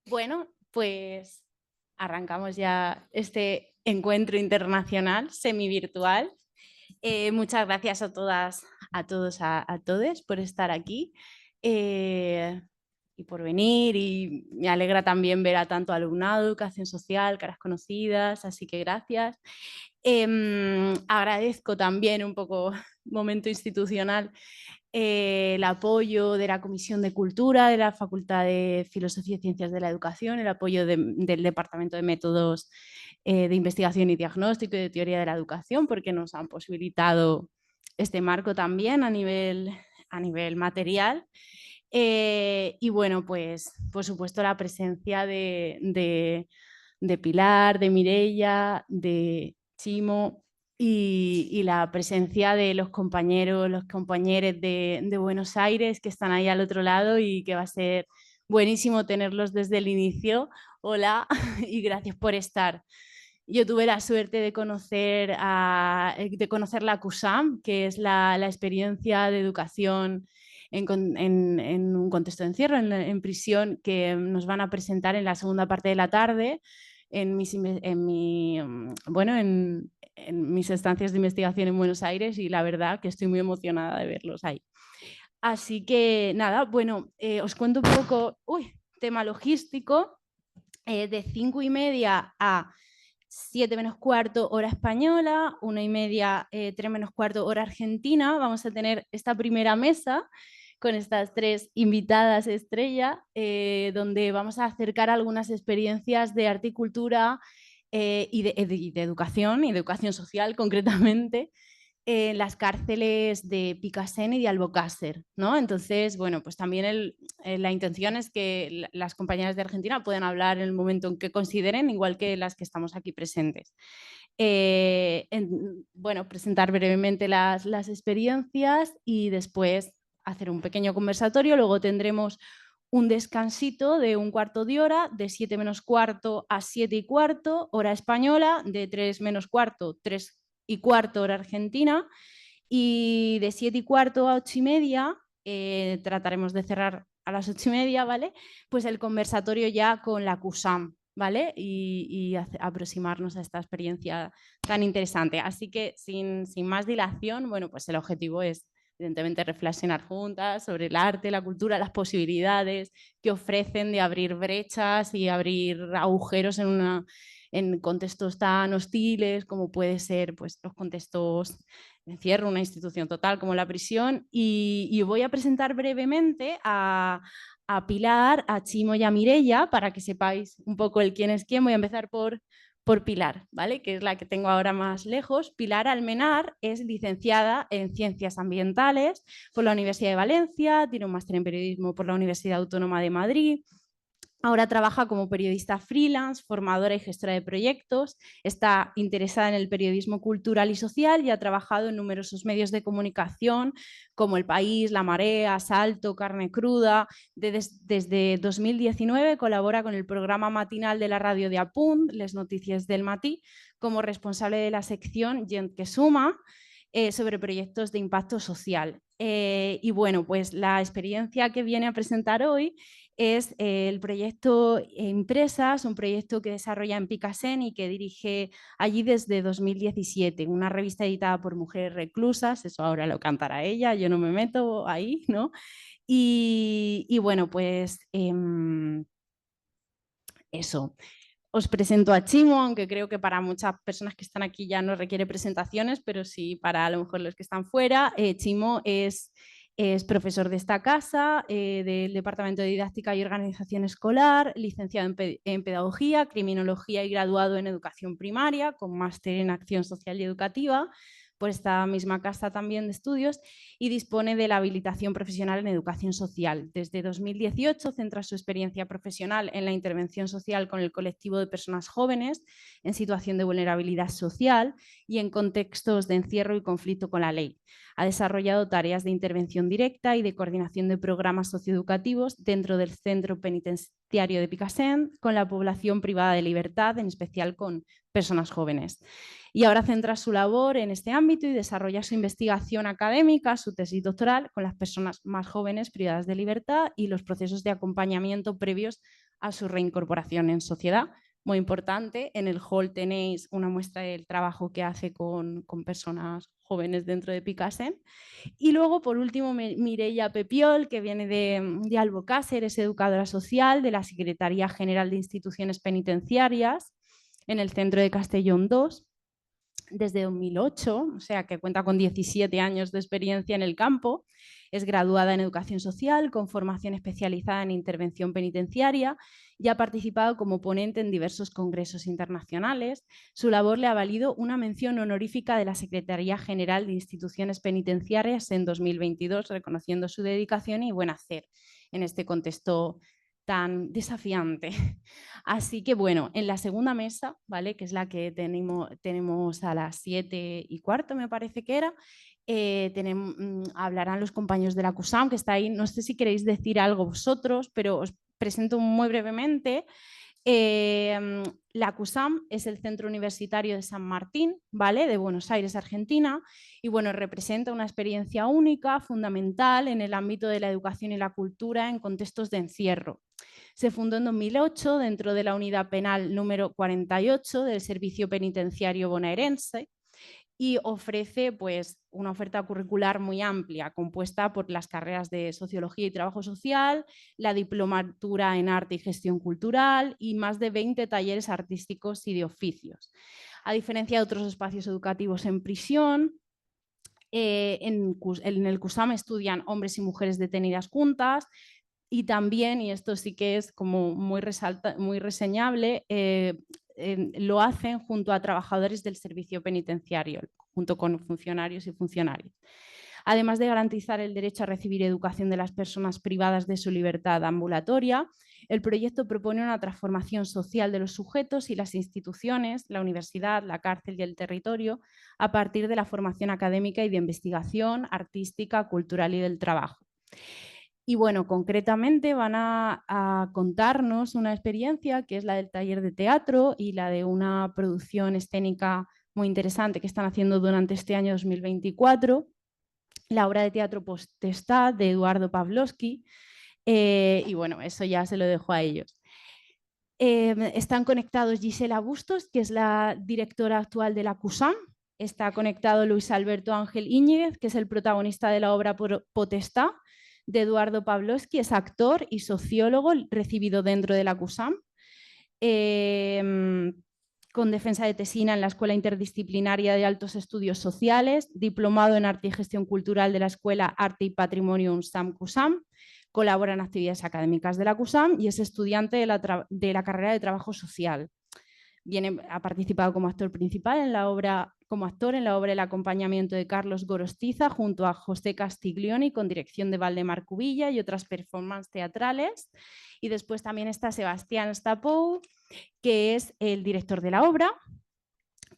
Bueno, pues arrancamos ya este encuentro internacional semivirtual. Muchas gracias a todas, a todos, a todes por estar aquí y por venir. Y me alegra también ver a tanto alumnado, educación social, caras conocidas, así que gracias. Agradezco también un poco momento institucional el apoyo de la Comisión de Cultura de la Facultad de Filosofía y Ciencias de la Educación, el apoyo del Departamento de Métodos de Investigación y Diagnóstico y de Teoría de la Educación, porque nos han posibilitado este marco también a nivel material. Y bueno, pues por supuesto la presencia de Pilar, de Mireia, de Chimo y la presencia de los compañeros, los compañeros de Buenos Aires que están ahí al otro lado y que va a ser buenísimo tenerlos desde el inicio. Hola y gracias por estar. Yo tuve la suerte de conocer la CUSAM, que es la experiencia de educación en un contexto de encierro, en prisión, que nos van a presentar en la segunda parte de la tarde en mis estancias de investigación en Buenos Aires, y la verdad que estoy muy emocionada de verlos ahí. Así que nada, bueno, os cuento un poco, tema logístico, de 5:30 a 7 menos cuarto hora española, 1:30, 3 menos cuarto hora argentina. Vamos a tener esta primera mesa con estas tres invitadas estrella, donde vamos a acercar algunas experiencias de arte y cultura y de educación, y de educación social concretamente, en las cárceles de Picassent y de Albocácer, ¿no? Entonces, bueno, pues también la intención es que las compañeras de Argentina puedan hablar en el momento en que consideren, igual que las que estamos aquí presentes. Bueno, presentar brevemente las experiencias y después hacer un pequeño conversatorio. Luego tendremos un descansito de un cuarto de hora, de 7 menos cuarto a 7:15, hora española, de 3 menos cuarto, 3:15, hora argentina, y de 7:15 a 8:30, trataremos de cerrar a las 8:30, ¿vale? Pues el conversatorio ya con la CUSAM, ¿vale? Y aproximarnos a esta experiencia tan interesante. Así que sin más dilación, bueno, pues el objetivo es evidentemente reflexionar juntas sobre el arte, la cultura, las posibilidades que ofrecen de abrir brechas y abrir agujeros en contextos tan hostiles como puede ser, pues, los contextos de encierro, una institución total como la prisión. Y voy a presentar brevemente a Pilar, a Chimo y a Mireia para que sepáis un poco el quién es quién. Voy a empezar por Pilar, ¿vale? Que es la que tengo ahora más lejos. Pilar Almenar es licenciada en Ciencias Ambientales por la Universidad de Valencia, tiene un máster en Periodismo por la Universidad Autónoma de Madrid. Ahora trabaja como periodista freelance, formadora y gestora de proyectos. Está interesada en el periodismo cultural y social y ha trabajado en numerosos medios de comunicación como El País, La Marea, Salto, Carne Cruda. Desde 2019 colabora con el programa matinal de la radio de Apunt, Les Notícies del Matí, como responsable de la sección Gent que Suma, sobre proyectos de impacto social. Y bueno, pues la experiencia que viene a presentar hoy es el proyecto Impresas, un proyecto que desarrolla en Picassent y que dirige allí desde 2017, una revista editada por mujeres reclusas. Eso ahora lo cantará ella, yo no me meto ahí, ¿no? Y bueno, pues eso. Os presento a Chimo, aunque creo que para muchas personas que están aquí ya no requiere presentaciones, pero sí para a lo mejor los que están fuera. Chimo es profesor de esta casa, del Departamento de Didáctica y Organización Escolar, licenciado en Pedagogía, Criminología y graduado en Educación Primaria, con máster en Acción Social y Educativa por esta misma casa también de estudios, y dispone de la habilitación profesional en Educación Social. Desde 2018 centra su experiencia profesional en la intervención social con el colectivo de personas jóvenes en situación de vulnerabilidad social y en contextos de encierro y conflicto con la ley. Ha desarrollado tareas de intervención directa y de coordinación de programas socioeducativos dentro del Centro Penitenciario de Picassent con la población privada de libertad, en especial con personas jóvenes. Y ahora centra su labor en este ámbito y desarrolla su investigación académica, su tesis doctoral, con las personas más jóvenes privadas de libertad y los procesos de acompañamiento previos a su reincorporación en sociedad. Muy importante, en el hall tenéis una muestra del trabajo que hace con personas jóvenes dentro de Picasen. Y luego, por último, Mireia Pepiol, que viene de Albocácer, es educadora social de la Secretaría General de Instituciones Penitenciarias en el centro de Castellón II desde 2008, o sea que cuenta con 17 años de experiencia en el campo. Es graduada en Educación Social con formación especializada en intervención penitenciaria y ha participado como ponente en diversos congresos internacionales. Su labor le ha valido una mención honorífica de la Secretaría General de Instituciones Penitenciarias en 2022, reconociendo su dedicación y buen hacer en este contexto tan desafiante. Así que bueno, en la segunda mesa, ¿vale? Que es la que tenemos a las 7:15, me parece que era, hablarán los compañeros de la CUSAM, que está ahí. No sé si queréis decir algo vosotros, pero os presento muy brevemente. La CUSAM es el Centro Universitario de San Martín, ¿vale? De Buenos Aires, Argentina, y bueno, representa una experiencia única, fundamental en el ámbito de la educación y la cultura en contextos de encierro. Se fundó en 2008 dentro de la unidad penal número 48 del Servicio Penitenciario Bonaerense y ofrece pues, una oferta curricular muy amplia, compuesta por las carreras de Sociología y Trabajo Social, la diplomatura en Arte y Gestión Cultural y más de 20 talleres artísticos y de oficios. A diferencia de otros espacios educativos en prisión, en el CUSAM estudian hombres y mujeres detenidas juntas, y también, y esto sí que es como muy reseñable, lo hacen junto a trabajadores del servicio penitenciario, junto con funcionarios y funcionarias. Además de garantizar el derecho a recibir educación de las personas privadas de su libertad ambulatoria, el proyecto propone una transformación social de los sujetos y las instituciones, la universidad, la cárcel y el territorio, a partir de la formación académica y de investigación artística, cultural y del trabajo. Y bueno, concretamente van a contarnos una experiencia que es la del taller de teatro y la de una producción escénica muy interesante que están haciendo durante este año 2024, la obra de teatro Potestad de Eduardo Pavlovsky, y bueno, eso ya se lo dejo a ellos. Están conectados Gisela Bustos, que es la directora actual de la CUSAM. Está conectado Luis Alberto Ángel Íñiguez, que es el protagonista de la obra Potestad de Eduardo Pavlovsky. Es actor y sociólogo recibido dentro de la CUSAM, con defensa de tesina en la Escuela Interdisciplinaria de Altos Estudios Sociales, diplomado en Arte y Gestión Cultural de la Escuela Arte y Patrimonio UNSAM-CUSAM. Colabora en actividades académicas de la CUSAM y es estudiante de la carrera de Trabajo Social. Ha participado como actor principal en la obra, El acompañamiento de Carlos Gorostiza, junto a José Castiglioni, con dirección de Valdemar Cubilla y otras performances teatrales. Y después también está Sebastián Stapou, que es el director de la obra,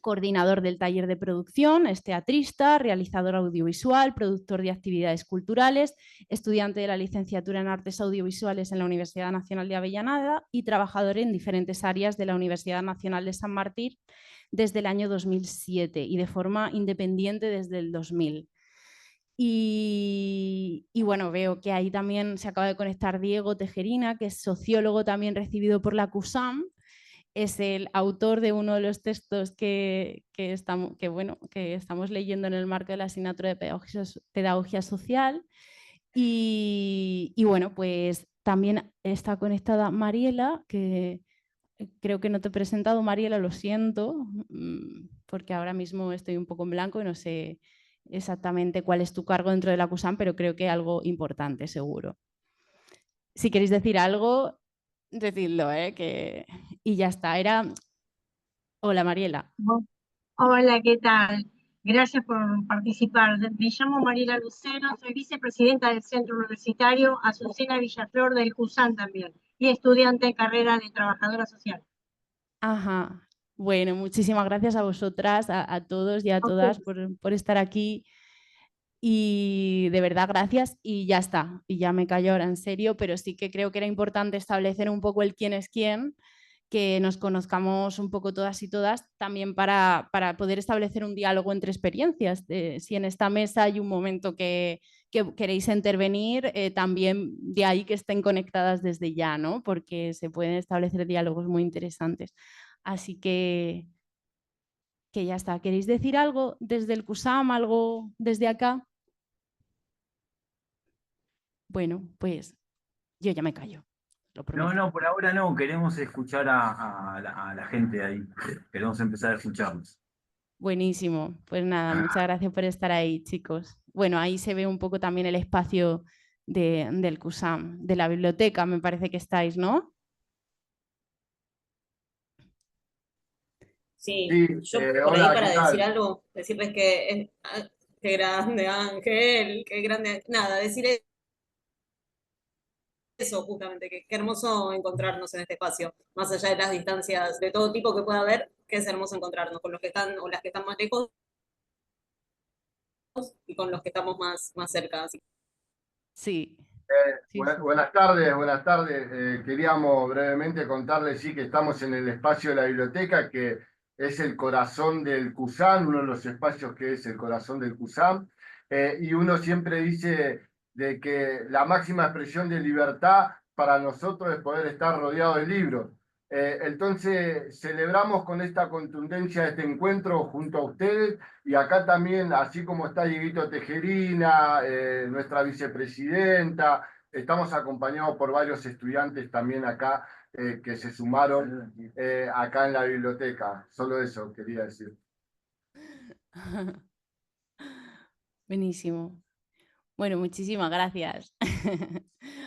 coordinador del taller de producción, es teatrista, realizador audiovisual, productor de actividades culturales, estudiante de la licenciatura en Artes Audiovisuales en la Universidad Nacional de Avellaneda y trabajador en diferentes áreas de la Universidad Nacional de San Martín desde el año 2007 y de forma independiente desde el 2000. Y bueno, veo que ahí también se acaba de conectar Diego Tejerina, que es sociólogo también recibido por la CUSAM. Es el autor de uno de los textos que estamos leyendo en el marco de la asignatura de Pedagogía Social. Y bueno, pues también está conectada Mariela, que creo que no te he presentado, Mariela, lo siento, porque ahora mismo estoy un poco en blanco y no sé exactamente cuál es tu cargo dentro de la CUSAM, pero creo que algo importante, seguro. Si queréis decir algo, decidlo, y ya está. Hola, Mariela. Hola, ¿qué tal? Gracias por participar. Me llamo Mariela Lucero, soy vicepresidenta del Centro Universitario Azucena Villaflor del CUSAM también y estudiante de carrera de Trabajadora Social. Ajá. Bueno, muchísimas gracias a vosotras, a todos y a todas por estar aquí. Y de verdad, gracias. Y ya está. Y ya me callo ahora en serio, pero sí que creo que era importante establecer un poco el quién es quién, que nos conozcamos un poco todas y todas, también para poder establecer un diálogo entre experiencias. Si en esta mesa hay un momento que que queréis intervenir, también de ahí que estén conectadas desde ya, ¿no? Porque se pueden establecer diálogos muy interesantes. Así que ya está. ¿Queréis decir algo desde el CUSAM, algo desde acá? Bueno, pues yo ya me callo, lo prometo. No, por ahora no, queremos escuchar a la gente de ahí. Queremos empezar a escucharlos. Buenísimo. Pues nada, muchas gracias por estar ahí, chicos. Bueno, ahí se ve un poco también el espacio del CUSAM, de la biblioteca, me parece que estáis, ¿no? Sí, Sí, yo por ahí hola, ¿qué para decir tal? algo, decirles que qué grande Ángel, qué grande, nada, decir eso justamente, que qué hermoso encontrarnos en este espacio, más allá de las distancias de todo tipo que pueda haber, que es hermoso encontrarnos con los que están o las que están más lejos y con los que estamos más cerca. Así. Sí, sí, sí. Buenas tardes, buenas tardes. Queríamos brevemente contarles, sí, que estamos en el espacio de la biblioteca, que es el corazón del CUSAM, uno de los espacios que es el corazón del CUSAM. Y uno siempre dice de que la máxima expresión de libertad para nosotros es poder estar rodeado de libros. Entonces, celebramos con esta contundencia este encuentro junto a ustedes y acá también, así como está Dieguito Tejerina, nuestra vicepresidenta, estamos acompañados por varios estudiantes también acá que se sumaron acá en la biblioteca. Solo eso quería decir. Buenísimo. Bueno, muchísimas gracias.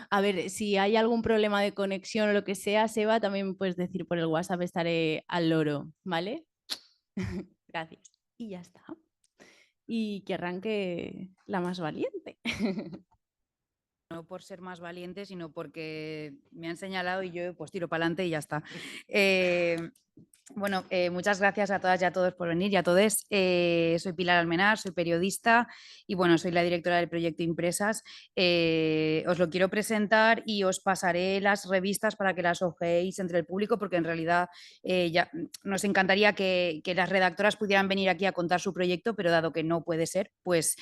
A ver, si hay algún problema de conexión o lo que sea, Seba, también me puedes decir por el WhatsApp, estaré al loro, ¿vale? Gracias. Y ya está. Y que arranque la más valiente. No por ser más valiente, sino porque me han señalado y yo pues tiro para adelante y ya está. Bueno, muchas gracias a todas y a todos por venir y a todos. Soy Pilar Almenar, soy periodista y bueno, soy la directora del proyecto Impresas. Os lo quiero presentar y os pasaré las revistas para que las ojeéis entre el público, porque en realidad ya nos encantaría que las redactoras pudieran venir aquí a contar su proyecto, pero dado que no puede ser, pues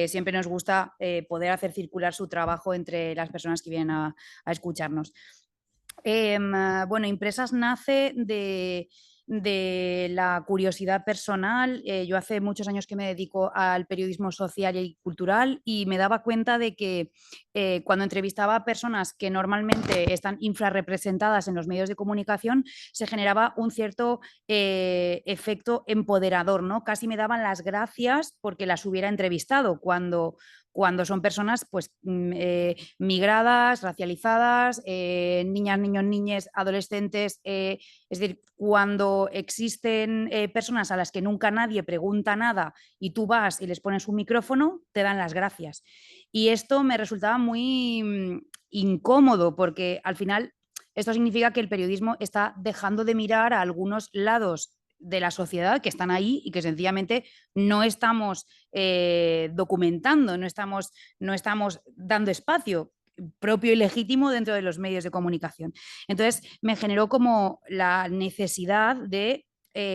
siempre nos gusta poder hacer circular su trabajo entre las personas que vienen a escucharnos. Bueno, Impresas nace de la curiosidad personal. Yo hace muchos años que me dedico al periodismo social y cultural y me daba cuenta de que cuando entrevistaba a personas que normalmente están infrarrepresentadas en los medios de comunicación, se generaba un cierto efecto empoderador, ¿no? Casi me daban las gracias porque las hubiera entrevistado cuando son personas pues, migradas, racializadas, niñas, niños, niñas, adolescentes, es decir, cuando existen personas a las que nunca nadie pregunta nada y tú vas y les pones un micrófono, te dan las gracias. Y esto me resultaba muy incómodo porque al final esto significa que el periodismo está dejando de mirar a algunos lados de la sociedad que están ahí y que sencillamente no estamos documentando, no estamos dando espacio propio y legítimo dentro de los medios de comunicación. Entonces me generó como la necesidad de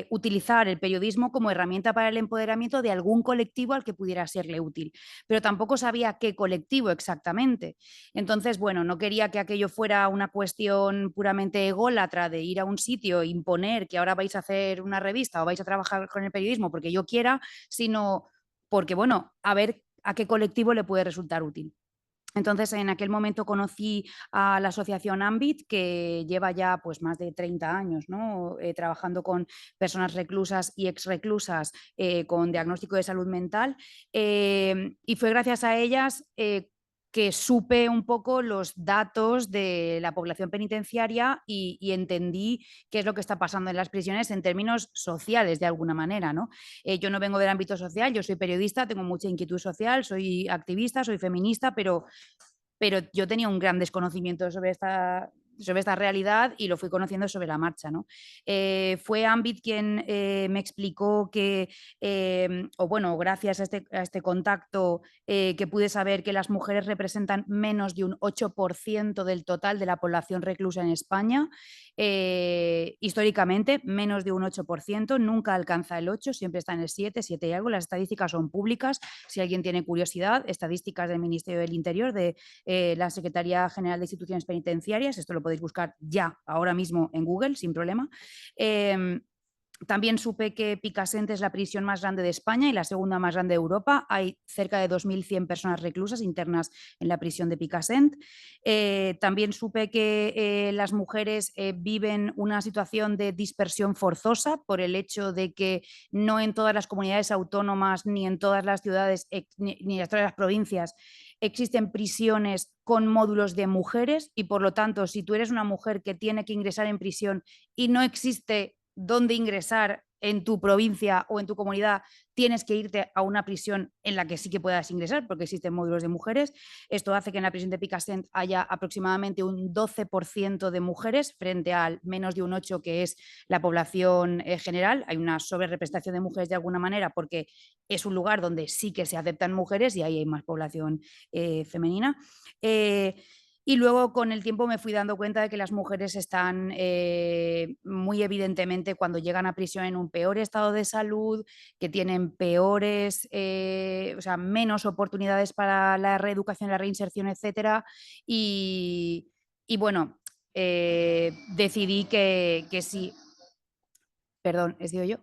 utilizar el periodismo como herramienta para el empoderamiento de algún colectivo al que pudiera serle útil, pero tampoco sabía qué colectivo exactamente. Entonces, bueno, no quería que aquello fuera una cuestión puramente ególatra de ir a un sitio e imponer que ahora vais a hacer una revista o vais a trabajar con el periodismo porque yo quiera, sino porque, bueno, a ver a qué colectivo le puede resultar útil. Entonces, en aquel momento conocí a la asociación Ambit, que lleva ya pues, más de 30 años, ¿no? Trabajando con personas reclusas y exreclusas con diagnóstico de salud mental. Y fue gracias a ellas que supe un poco los datos de la población penitenciaria y entendí qué es lo que está pasando en las prisiones en términos sociales, de alguna manera, ¿no? Yo no vengo del ámbito social, yo soy periodista, tengo mucha inquietud social, soy activista, soy feminista, pero yo tenía un gran desconocimiento sobre sobre esta realidad y lo fui conociendo sobre la marcha, ¿no? Fue Ambit quien me explicó que, o bueno, gracias a este contacto, que pude saber que las mujeres representan menos de un 8% del total de la población reclusa en España. Históricamente, menos de un 8%, nunca alcanza el 8%, siempre está en el 7 y algo. Las estadísticas son públicas, si alguien tiene curiosidad, estadísticas del Ministerio del Interior, de la Secretaría General de Instituciones Penitenciarias, esto lo podéis buscar ya, ahora mismo en Google, sin problema. También supe que Picassent es la prisión más grande de España y la segunda más grande de Europa. Hay cerca de 2.100 personas reclusas internas en la prisión de Picassent. También supe que las mujeres viven una situación de dispersión forzosa por el hecho de que no en todas las comunidades autónomas ni en todas las ciudades ni en todas las provincias existen prisiones con módulos de mujeres y por lo tanto, si tú eres una mujer que tiene que ingresar en prisión y no existe dónde ingresar en tu provincia o en tu comunidad, tienes que irte a una prisión en la que sí que puedas ingresar porque existen módulos de mujeres. Esto hace que en la prisión de Picassent haya aproximadamente un 12% de mujeres frente al menos de un 8% que es la población general. Hay una sobrerepresentación de mujeres de alguna manera porque es un lugar donde sí que se aceptan mujeres y ahí hay más población femenina. Y luego con el tiempo me fui dando cuenta de que las mujeres están muy evidentemente cuando llegan a prisión en un peor estado de salud, que tienen peores, o sea, menos oportunidades para la reeducación, la reinserción, etcétera. Y bueno, decidí que sí. Perdón, ¿he sido yo?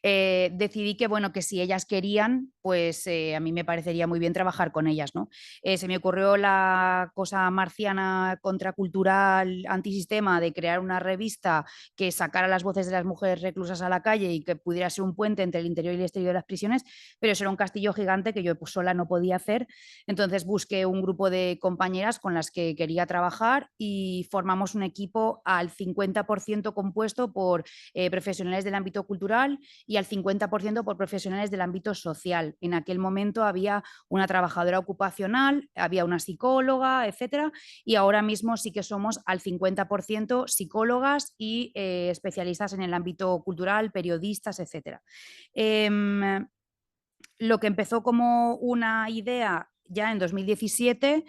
Decidí que, bueno, que si ellas querían, pues a mí me parecería muy bien trabajar con ellas, ¿no? Se me ocurrió la cosa marciana, contracultural, antisistema de crear una revista que sacara las voces de las mujeres reclusas a la calle y que pudiera ser un puente entre el interior y el exterior de las prisiones, pero eso era un castillo gigante que yo pues, sola no podía hacer. Entonces busqué un grupo de compañeras con las que quería trabajar y formamos un equipo al 50% compuesto por profesionales del ámbito cultural y al 50% por profesionales del ámbito social. En aquel momento había una trabajadora ocupacional, había una psicóloga, etcétera, y ahora mismo sí que somos al 50% psicólogas y especialistas en el ámbito cultural, periodistas, etcétera. Lo que empezó como una idea ya en 2017,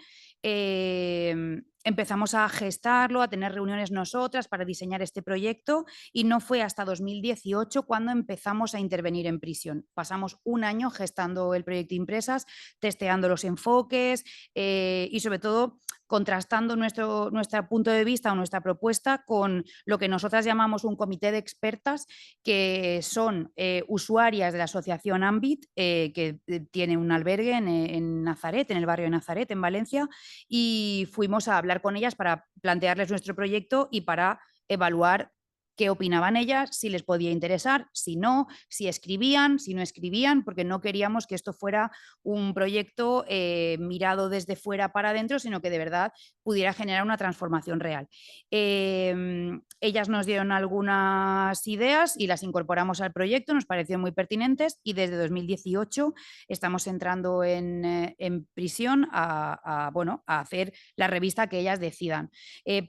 empezamos a gestarlo, a tener reuniones nosotras para diseñar este proyecto y no fue hasta 2018 cuando empezamos a intervenir en prisión. Pasamos un año gestando el proyecto Impresas, testeando los enfoques y sobre todo contrastando nuestro punto de vista o nuestra propuesta con lo que nosotras llamamos un comité de expertas, que son usuarias de la asociación Ambit, que tiene un albergue en Nazaret, en el barrio de Nazaret, en Valencia, y fuimos a hablar con ellas para plantearles nuestro proyecto y para evaluar qué opinaban ellas, si les podía interesar, si no, si escribían, si no escribían, porque no queríamos que esto fuera un proyecto mirado desde fuera para adentro, sino que de verdad pudiera generar una transformación real. Ellas nos dieron algunas ideas y las incorporamos al proyecto, nos parecieron muy pertinentes y desde 2018 estamos entrando en prisión a hacer la revista que ellas decidan.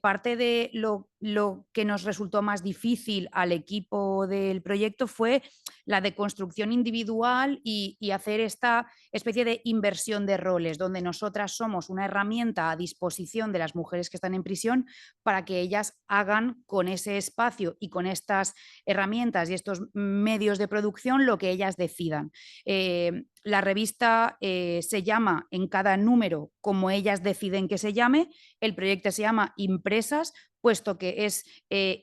Parte de lo que nos resultó más difícil al equipo del proyecto fue la deconstrucción individual y hacer esta especie de inversión de roles, donde nosotras somos una herramienta a disposición de las mujeres que están en prisión para que ellas hagan con ese espacio y con estas herramientas y estos medios de producción lo que ellas decidan. La revista se llama en cada número como ellas deciden que se llame, el proyecto se llama Impresas, puesto que es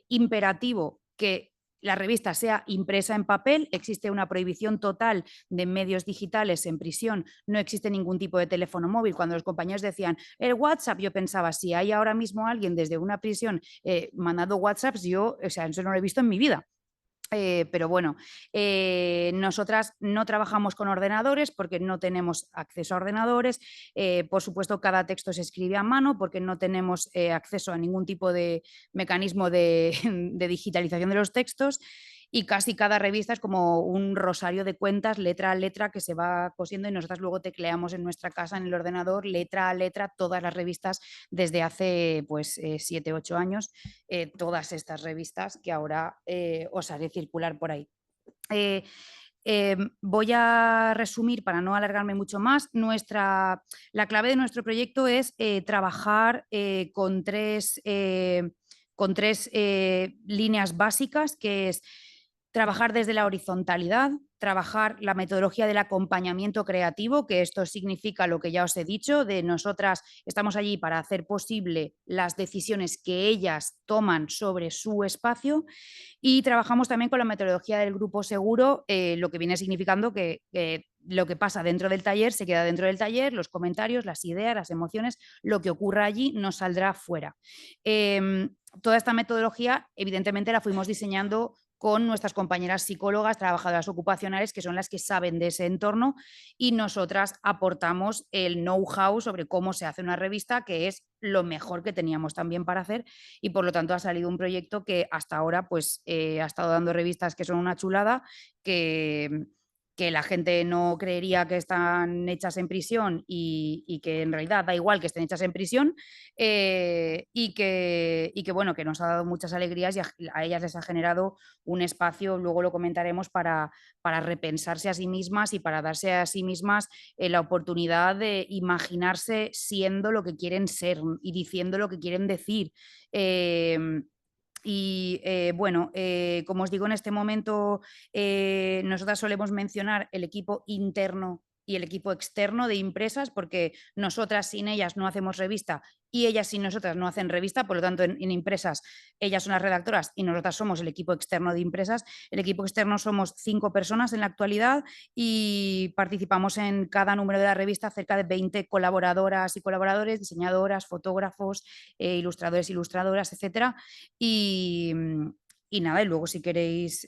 imperativo que la revista sea impresa en papel, existe una prohibición total de medios digitales en prisión, no existe ningún tipo de teléfono móvil. Cuando los compañeros decían el WhatsApp, yo pensaba, si hay ahora mismo alguien desde una prisión mandando WhatsApps, yo, o sea, eso no lo he visto en mi vida. Pero bueno, nosotras no trabajamos con ordenadores porque no tenemos acceso a ordenadores. Por supuesto, cada texto se escribe a mano porque no tenemos acceso a ningún tipo de mecanismo de digitalización de los textos. y casi cada revista es como un rosario de cuentas, letra a letra, que se va cosiendo y nosotras luego tecleamos en nuestra casa, en el ordenador, letra a letra, todas las revistas desde hace pues 7, 8 años, todas estas revistas que ahora os haré circular por ahí. Voy a resumir para no alargarme mucho más. La clave de nuestro proyecto es trabajar con tres líneas básicas, que es trabajar desde la horizontalidad, trabajar la metodología del acompañamiento creativo, que esto significa lo que ya os he dicho, de nosotras estamos allí para hacer posible las decisiones que ellas toman sobre su espacio, y trabajamos también con la metodología del grupo seguro, lo que viene significando que lo que pasa dentro del taller se queda dentro del taller, los comentarios, las ideas, las emociones, lo que ocurra allí no saldrá fuera. Toda esta metodología evidentemente la fuimos diseñando con nuestras compañeras psicólogas, trabajadoras ocupacionales, que son las que saben de ese entorno, y nosotras aportamos el know-how sobre cómo se hace una revista, que es lo mejor que teníamos también para hacer, y por lo tanto ha salido un proyecto que hasta ahora pues ha estado dando revistas que son una chulada, que la gente no creería que están hechas en prisión y que en realidad da igual que estén hechas en prisión, y que bueno, que nos ha dado muchas alegrías y a ellas les ha generado un espacio, luego lo comentaremos, para repensarse a sí mismas y para darse a sí mismas la oportunidad de imaginarse siendo lo que quieren ser y diciendo lo que quieren decir. Bueno, como os digo, en este momento nosotras solemos mencionar el equipo interno y el equipo externo de Impresas, porque nosotras sin ellas no hacemos revista y ellas sin nosotras no hacen revista, por lo tanto en Impresas ellas son las redactoras y nosotras somos el equipo externo de Impresas. El equipo externo somos 5 personas en la actualidad y participamos en cada número de la revista cerca de 20 colaboradoras y colaboradores, diseñadoras, fotógrafos, ilustradores, ilustradoras, etcétera. Y nada, y luego si queréis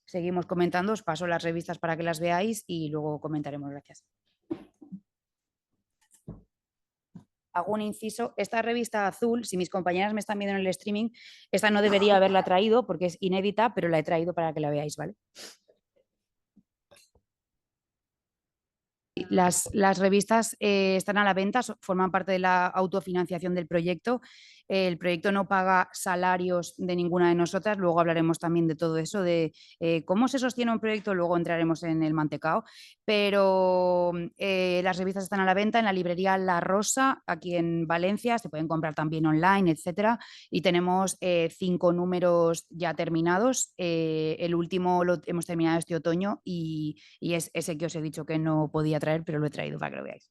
seguimos comentando, os paso las revistas para que las veáis y luego comentaremos. Gracias. Hago un inciso, esta revista azul, si mis compañeras me están viendo en el streaming, esta no debería haberla traído porque es inédita, pero la he traído para que la veáis, ¿vale? Las revistas están a la venta, forman parte de la autofinanciación del proyecto. El proyecto no paga salarios de ninguna de nosotras, luego hablaremos también de todo eso, de cómo se sostiene un proyecto, luego entraremos en el mantecao, pero las revistas están a la venta en la librería La Rosa, aquí en Valencia, se pueden comprar también online, etcétera, y tenemos 5 números ya terminados. El último lo hemos terminado este otoño y es ese que os he dicho que no podía traer, pero lo he traído para que lo veáis.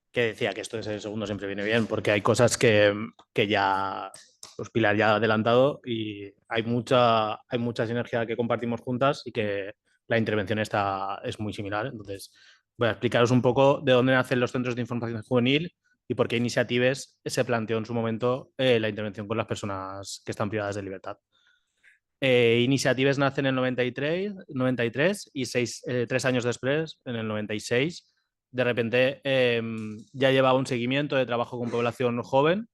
Que decía que esto de ser el segundo siempre viene bien, porque hay cosas que ya pues Pilar ya ha adelantado y hay mucha sinergia que compartimos juntas y que la intervención es muy similar. Entonces, voy a explicaros un poco de dónde nacen los centros de información juvenil y por qué Iniciatives se planteó en su momento la intervención con las personas que están privadas de libertad. Iniciatives nace en el 93 y 3 años después, en el 96, de repente ya llevaba un seguimiento de trabajo con población joven,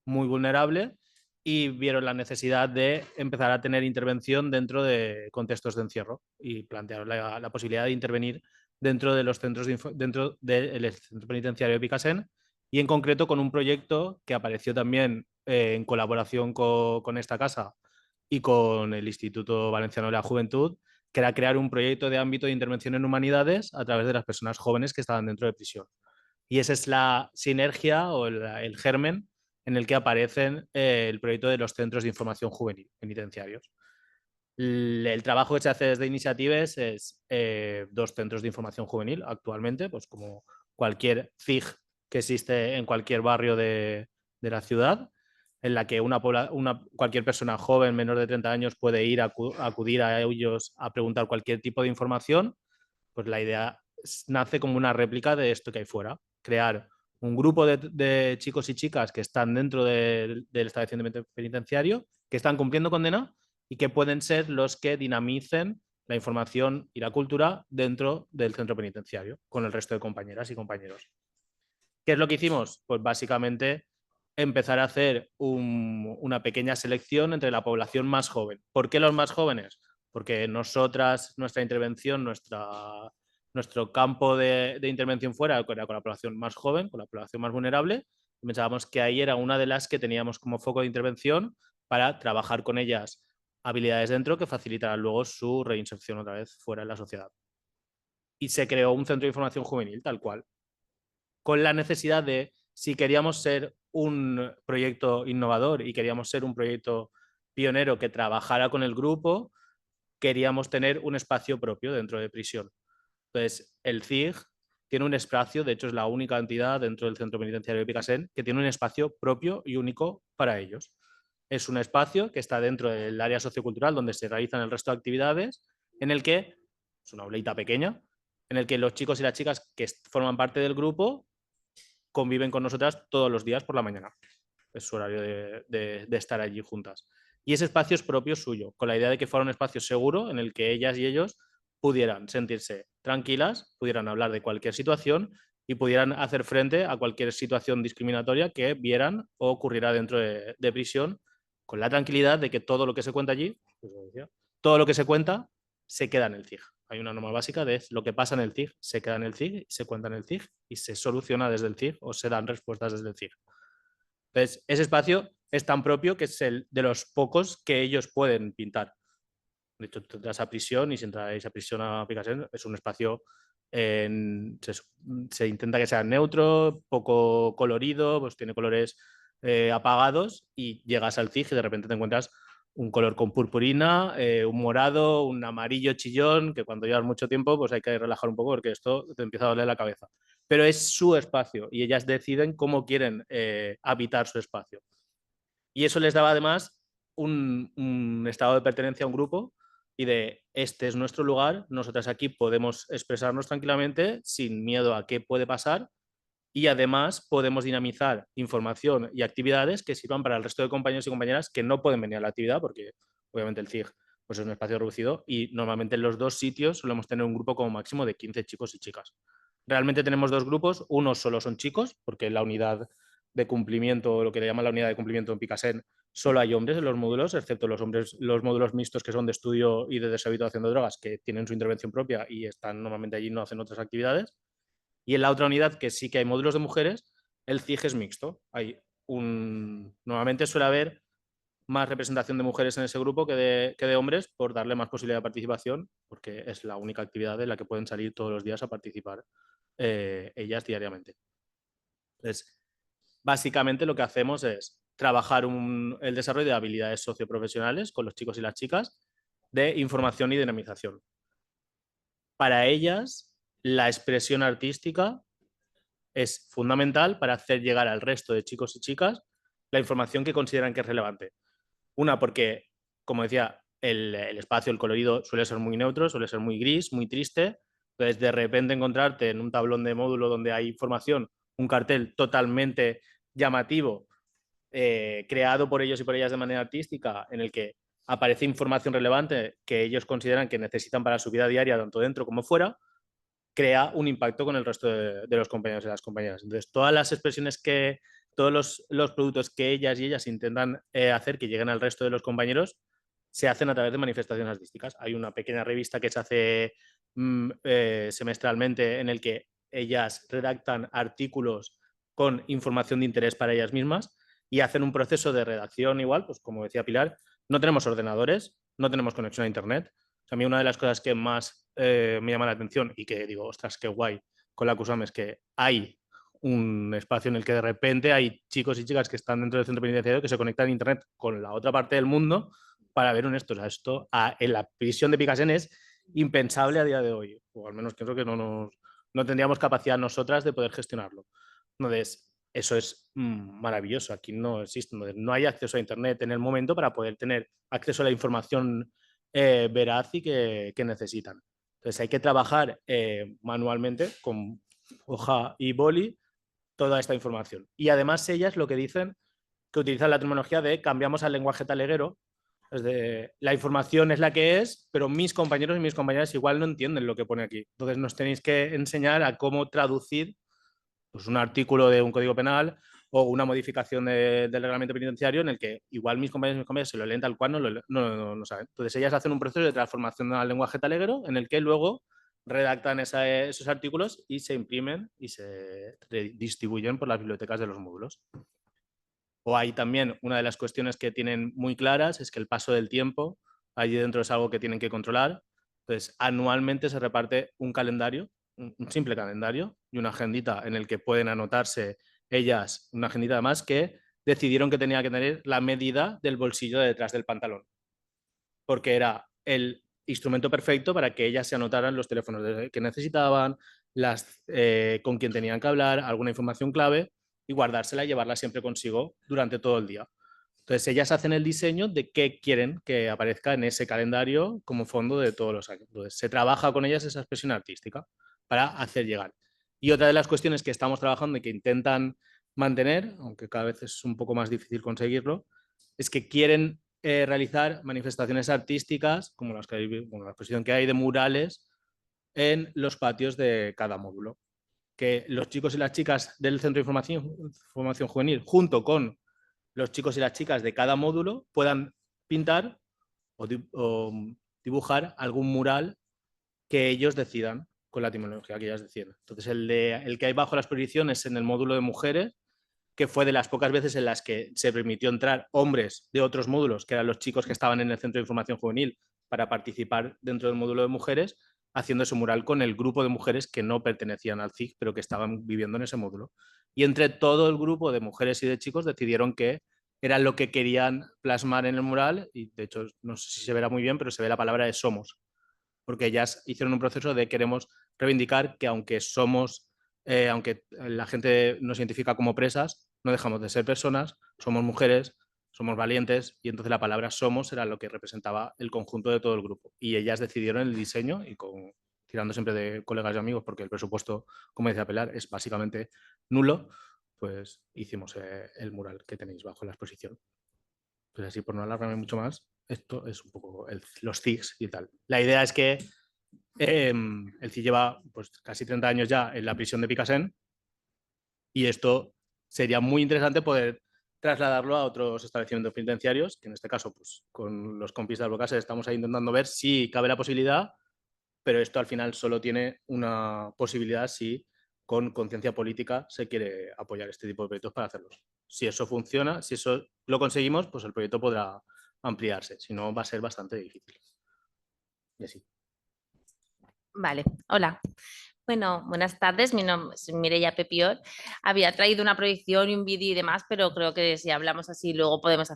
muy vulnerable, y vieron la necesidad de empezar a tener intervención dentro de contextos de encierro y plantearon la posibilidad de intervenir dentro de los centros dentro del centro penitenciario de Picasen, y en concreto con un proyecto que apareció también en colaboración con esta casa y con el Instituto Valenciano de la Juventud, que era crear un proyecto de ámbito de intervención en humanidades a través de las personas jóvenes que estaban dentro de prisión. Y esa es la sinergia o el germen en el que aparecen el proyecto de los centros de información juvenil penitenciarios. El trabajo que se hace desde Iniciatives es 2 centros de información juvenil actualmente, pues como cualquier CIG que existe en cualquier barrio de la ciudad, en la que cualquier persona joven menor de 30 años puede ir a acudir a ellos a preguntar cualquier tipo de información. Pues la idea nace como una réplica de esto que hay fuera, crear un grupo de chicos y chicas que están dentro del establecimiento penitenciario, que están cumpliendo condena y que pueden ser los que dinamicen la información y la cultura dentro del centro penitenciario con el resto de compañeras y compañeros. ¿Qué es lo que hicimos? Pues básicamente empezar a hacer una pequeña selección entre la población más joven. ¿Por qué los más jóvenes? Porque nuestra intervención, nuestro campo de intervención fuera era con la población más joven, con la población más vulnerable. Y pensábamos que ahí era una de las que teníamos como foco de intervención para trabajar con ellas habilidades dentro que facilitaran luego su reinserción otra vez fuera de la sociedad. Y se creó un centro de información juvenil, tal cual, con la necesidad de, si queríamos ser un proyecto innovador y queríamos ser un proyecto pionero que trabajara con el grupo, queríamos tener un espacio propio dentro de prisión. Entonces, el CIG tiene un espacio, de hecho es la única entidad dentro del centro penitenciario de Picasen que tiene un espacio propio y único para ellos. Es un espacio que está dentro del área sociocultural donde se realizan el resto de actividades, en el que, es una aulita pequeña, en el que los chicos y las chicas que forman parte del grupo conviven con nosotras todos los días por la mañana. Es su horario de estar allí juntas. Y ese espacio es propio suyo, con la idea de que fuera un espacio seguro en el que ellas y ellos pudieran sentirse tranquilas, pudieran hablar de cualquier situación y pudieran hacer frente a cualquier situación discriminatoria que vieran o ocurriera dentro de prisión, con la tranquilidad de que todo lo que se cuenta allí, todo lo que se cuenta se queda en el CIG. Hay una norma básica de lo que pasa en el CIG se queda en el CIG, se cuenta en el CIG y se soluciona desde el CIG o se dan respuestas desde el CIG. Entonces, ese espacio es tan propio que es el de los pocos que ellos pueden pintar. De hecho, tú entras a prisión y si entráis a prisión a Picasen es un espacio, se intenta que sea neutro, poco colorido, pues tiene colores apagados y llegas al CIG y de repente te encuentras un color con purpurina, un morado, un amarillo chillón, que cuando llevas mucho tiempo pues hay que relajar un poco porque esto te empieza a doler la cabeza. Pero es su espacio y ellas deciden cómo quieren habitar su espacio. Y eso les daba además un estado de pertenencia a un grupo y de este es nuestro lugar, nosotras aquí podemos expresarnos tranquilamente sin miedo a qué puede pasar y además podemos dinamizar información y actividades que sirvan para el resto de compañeros y compañeras que no pueden venir a la actividad porque obviamente el CIG pues, es un espacio reducido y normalmente en los dos sitios solemos tener un grupo como máximo de 15 chicos y chicas. Realmente tenemos dos grupos, uno solo son chicos porque la unidad de cumplimiento, lo que le llaman la unidad de cumplimiento en Picasen, solo hay hombres en los módulos, excepto los módulos mixtos que son de estudio y de deshabituación de drogas, que tienen su intervención propia y están normalmente allí, no hacen otras actividades. Y en la otra unidad, que sí que hay módulos de mujeres, el CIG es mixto. Normalmente suele haber más representación de mujeres en ese grupo que de hombres por darle más posibilidad de participación, porque es la única actividad en la que pueden salir todos los días a participar ellas diariamente. Entonces, básicamente lo que hacemos es trabajar el desarrollo de habilidades socioprofesionales con los chicos y las chicas de información y dinamización. Para ellas, la expresión artística es fundamental para hacer llegar al resto de chicos y chicas la información que consideran que es relevante. Una, porque, como decía, el espacio, el colorido suele ser muy neutro, suele ser muy gris, muy triste. Entonces, de repente encontrarte en un tablón de módulo donde hay información, un cartel totalmente llamativo, creado por ellos y por ellas de manera artística, en el que aparece información relevante que ellos consideran que necesitan para su vida diaria, tanto dentro como fuera, crea un impacto con el resto de los compañeros y las compañeras. Entonces, todas las expresiones todos los productos que ellas intentan hacer que lleguen al resto de los compañeros, se hacen a través de manifestaciones artísticas. Hay una pequeña revista que se hace semestralmente en el que ellas redactan artículos con información de interés para ellas mismas y hacen un proceso de redacción igual, pues como decía Pilar, no tenemos ordenadores, no tenemos conexión a internet. A mí una de las cosas que más me llama la atención y que digo, ostras, qué guay con la CUSAM es que hay un espacio en el que de repente hay chicos y chicas que están dentro del centro penitenciario que se conectan a internet con la otra parte del mundo para ver esto. O sea, esto en la prisión de Picasen es impensable a día de hoy, o al menos creo que no tendríamos capacidad nosotras de poder gestionarlo. Entonces, eso es maravilloso. Aquí no existe, no hay acceso a internet en el momento para poder tener acceso a la información veraz y que necesitan. Entonces hay que trabajar manualmente con hoja y boli toda esta información. Y además ellas lo que dicen, que utilizan la terminología de cambiamos al lenguaje taleguero, es de la información es la que es, pero mis compañeros y mis compañeras igual no entienden lo que pone aquí. Entonces nos tenéis que enseñar a cómo traducir pues, un artículo de un código penal o una modificación del reglamento penitenciario en el que igual mis compañeros se lo leen tal cual, no lo saben. Entonces ellas hacen un proceso de transformación al lenguaje taleguero en el que luego redactan esos artículos y se imprimen y se distribuyen por las bibliotecas de los módulos. O hay también una de las cuestiones que tienen muy claras, es que el paso del tiempo allí dentro es algo que tienen que controlar. Entonces, anualmente se reparte un calendario, un simple calendario y una agendita en el que pueden anotarse ellas, una agendita además que decidieron que tenía que tener la medida del bolsillo de detrás del pantalón, porque era el instrumento perfecto para que ellas se anotaran los teléfonos que necesitaban, con quién tenían que hablar, alguna información clave y guardársela y llevarla siempre consigo durante todo el día. Entonces ellas hacen el diseño de qué quieren que aparezca en ese calendario como fondo de todos los años. Entonces se trabaja con ellas esa expresión artística para hacer llegar. Y otra de las cuestiones que estamos trabajando y que intentan mantener, aunque cada vez es un poco más difícil conseguirlo, es que quieren realizar manifestaciones artísticas, como la exposición que hay de murales, en los patios de cada módulo. Que los chicos y las chicas del Centro de Formación Juvenil, junto con los chicos y las chicas de cada módulo, puedan pintar o dibujar algún mural que ellos decidan con la tecnología que ellas decidan. Entonces, el que hay bajo la exposición es en el módulo de mujeres, que fue de las pocas veces en las que se permitió entrar hombres de otros módulos, que eran los chicos que estaban en el Centro de Información Juvenil, para participar dentro del módulo de mujeres, haciendo ese mural con el grupo de mujeres que no pertenecían al CIG, pero que estaban viviendo en ese módulo. Y entre todo el grupo de mujeres y de chicos decidieron que era lo que querían plasmar en el mural, y de hecho no sé si se verá muy bien, pero se ve la palabra de somos, porque ellas hicieron un proceso de queremos reivindicar que aunque aunque la gente nos identifica como presas, no dejamos de ser personas, somos mujeres, somos valientes, y entonces la palabra somos era lo que representaba el conjunto de todo el grupo. Y ellas decidieron el diseño, y tirando siempre de colegas y amigos, porque el presupuesto, como decía Pilar, es básicamente nulo, pues hicimos el mural que tenéis bajo la exposición. Pues así, por no alargarme mucho más, esto es un poco los CIGs y tal. La idea es que el CIG lleva pues, casi 30 años ya en la prisión de Picassent, y esto sería muy interesante poder trasladarlo a otros establecimientos penitenciarios, que en este caso, pues con los compis de Albocácer estamos ahí intentando ver si cabe la posibilidad, pero esto al final solo tiene una posibilidad si con conciencia política se quiere apoyar este tipo de proyectos para hacerlos. Si eso funciona, si eso lo conseguimos, pues el proyecto podrá ampliarse, si no va a ser bastante difícil. Y así. Vale, hola. Bueno, buenas tardes, mi nombre es Mireia Pepiot. Había traído una proyección y un vídeo y demás, pero creo que si hablamos así luego podéis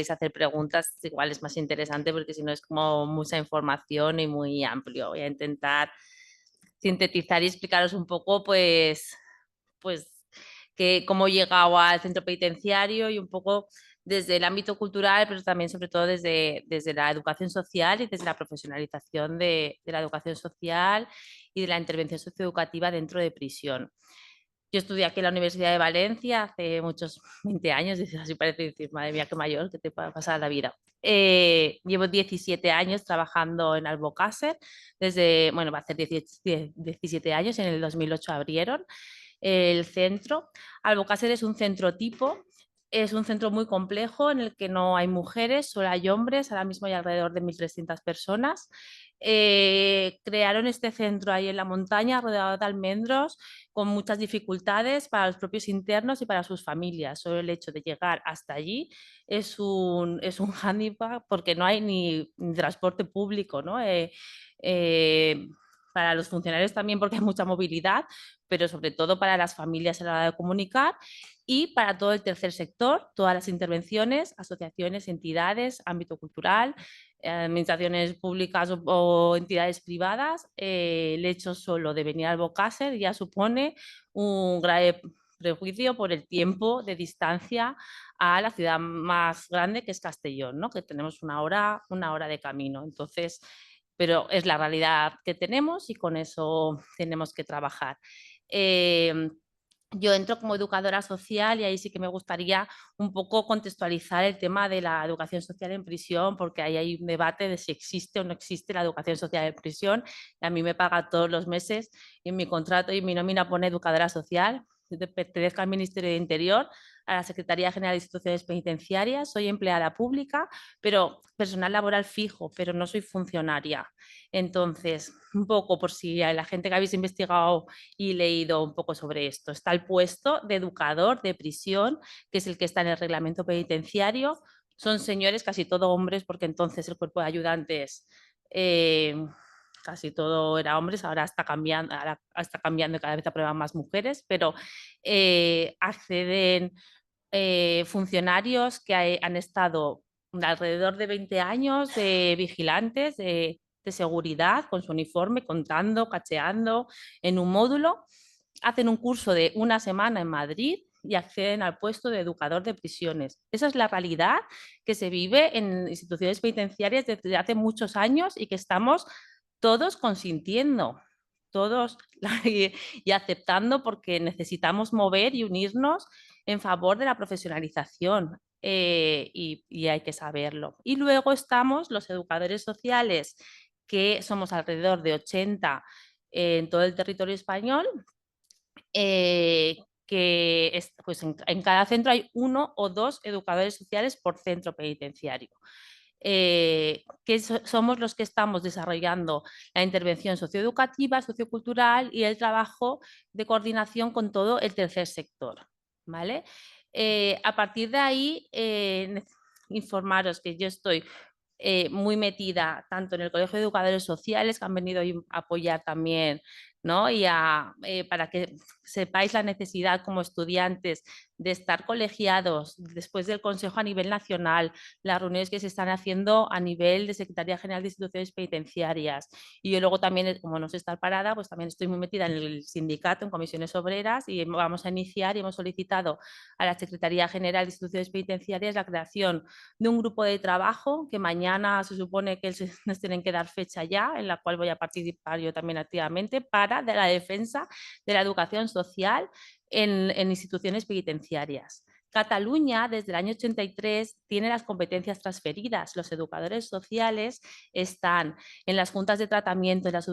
hacer preguntas, igual es más interesante porque si no es como mucha información y muy amplio. Voy a intentar sintetizar y explicaros un poco pues cómo he llegado al centro penitenciario y un poco desde el ámbito cultural, pero también sobre todo desde la educación social y desde la profesionalización de la educación social y de la intervención socioeducativa dentro de prisión. Yo estudié aquí en la Universidad de Valencia hace muchos 20 años, así parece decir, madre mía, qué mayor, que te puede pasar la vida. Llevo 17 años trabajando en Albocácer, va a ser 17 años, en el 2008 abrieron el centro. Albocácer es un centro tipo, es un centro muy complejo en el que no hay mujeres, solo hay hombres, ahora mismo hay alrededor de 1.300 personas. Crearon este centro ahí en la montaña, rodeado de almendros, con muchas dificultades para los propios internos y para sus familias. Solo el hecho de llegar hasta allí es un hándicap porque no hay ni transporte público, ¿no? Para los funcionarios también porque hay mucha movilidad, pero sobre todo para las familias a la hora de comunicar y para todo el tercer sector, todas las intervenciones, asociaciones, entidades, ámbito cultural, administraciones públicas o entidades privadas. El hecho solo de venir al Albocácer ya supone un grave prejuicio por el tiempo de distancia a la ciudad más grande, que es Castellón, ¿no? Que tenemos una hora de camino. Entonces, pero es la realidad que tenemos y con eso tenemos que trabajar. Yo entro como educadora social y ahí sí que me gustaría un poco contextualizar el tema de la educación social en prisión, porque ahí hay un debate de si existe o no existe la educación social en prisión. Y a mí me paga todos los meses y en mi contrato y en mi nómina pone educadora social. pertenezco al Ministerio de Interior, a la Secretaría General de Instituciones Penitenciarias, soy empleada pública, pero personal laboral fijo, pero no soy funcionaria. Entonces, un poco por si a la gente que habéis investigado y leído un poco sobre esto, está el puesto de educador de prisión, que es el que está en el reglamento penitenciario. Son señores, casi todo hombres, porque entonces el cuerpo de ayudantes casi todo era hombres, ahora está cambiando y cada vez aprueban más mujeres, pero acceden funcionarios que han estado alrededor de 20 años de vigilantes, de seguridad, con su uniforme, contando, cacheando en un módulo, hacen un curso de una semana en Madrid y acceden al puesto de educador de prisiones. Esa es la realidad que se vive en instituciones penitenciarias desde hace muchos años y que estamos todos consintiendo, todos y aceptando, porque necesitamos mover y unirnos en favor de la profesionalización y hay que saberlo. Y luego estamos los educadores sociales, que somos alrededor de 80 en todo el territorio español, que pues en cada centro hay 1 o 2 educadores sociales por centro penitenciario. Que somos los que estamos desarrollando la intervención socioeducativa, sociocultural y el trabajo de coordinación con todo el tercer sector, ¿vale? A partir de ahí, informaros que yo estoy muy metida tanto en el Colegio de Educadores Sociales, que han venido a apoyar también, ¿no? Y para que sepáis la necesidad como estudiantes de estar colegiados después del Consejo a nivel nacional, las reuniones que se están haciendo a nivel de Secretaría General de Instituciones Penitenciarias. Y yo luego también, como no sé estar parada, pues también estoy muy metida en el sindicato, en comisiones obreras, y vamos a iniciar y hemos solicitado a la Secretaría General de Instituciones Penitenciarias la creación de un grupo de trabajo que mañana se supone que nos tienen que dar fecha ya, en la cual voy a participar yo también activamente, para de la defensa de la educación social en instituciones penitenciarias. Cataluña, desde el año 83, tiene las competencias transferidas. Los educadores sociales están en las juntas de tratamiento, en las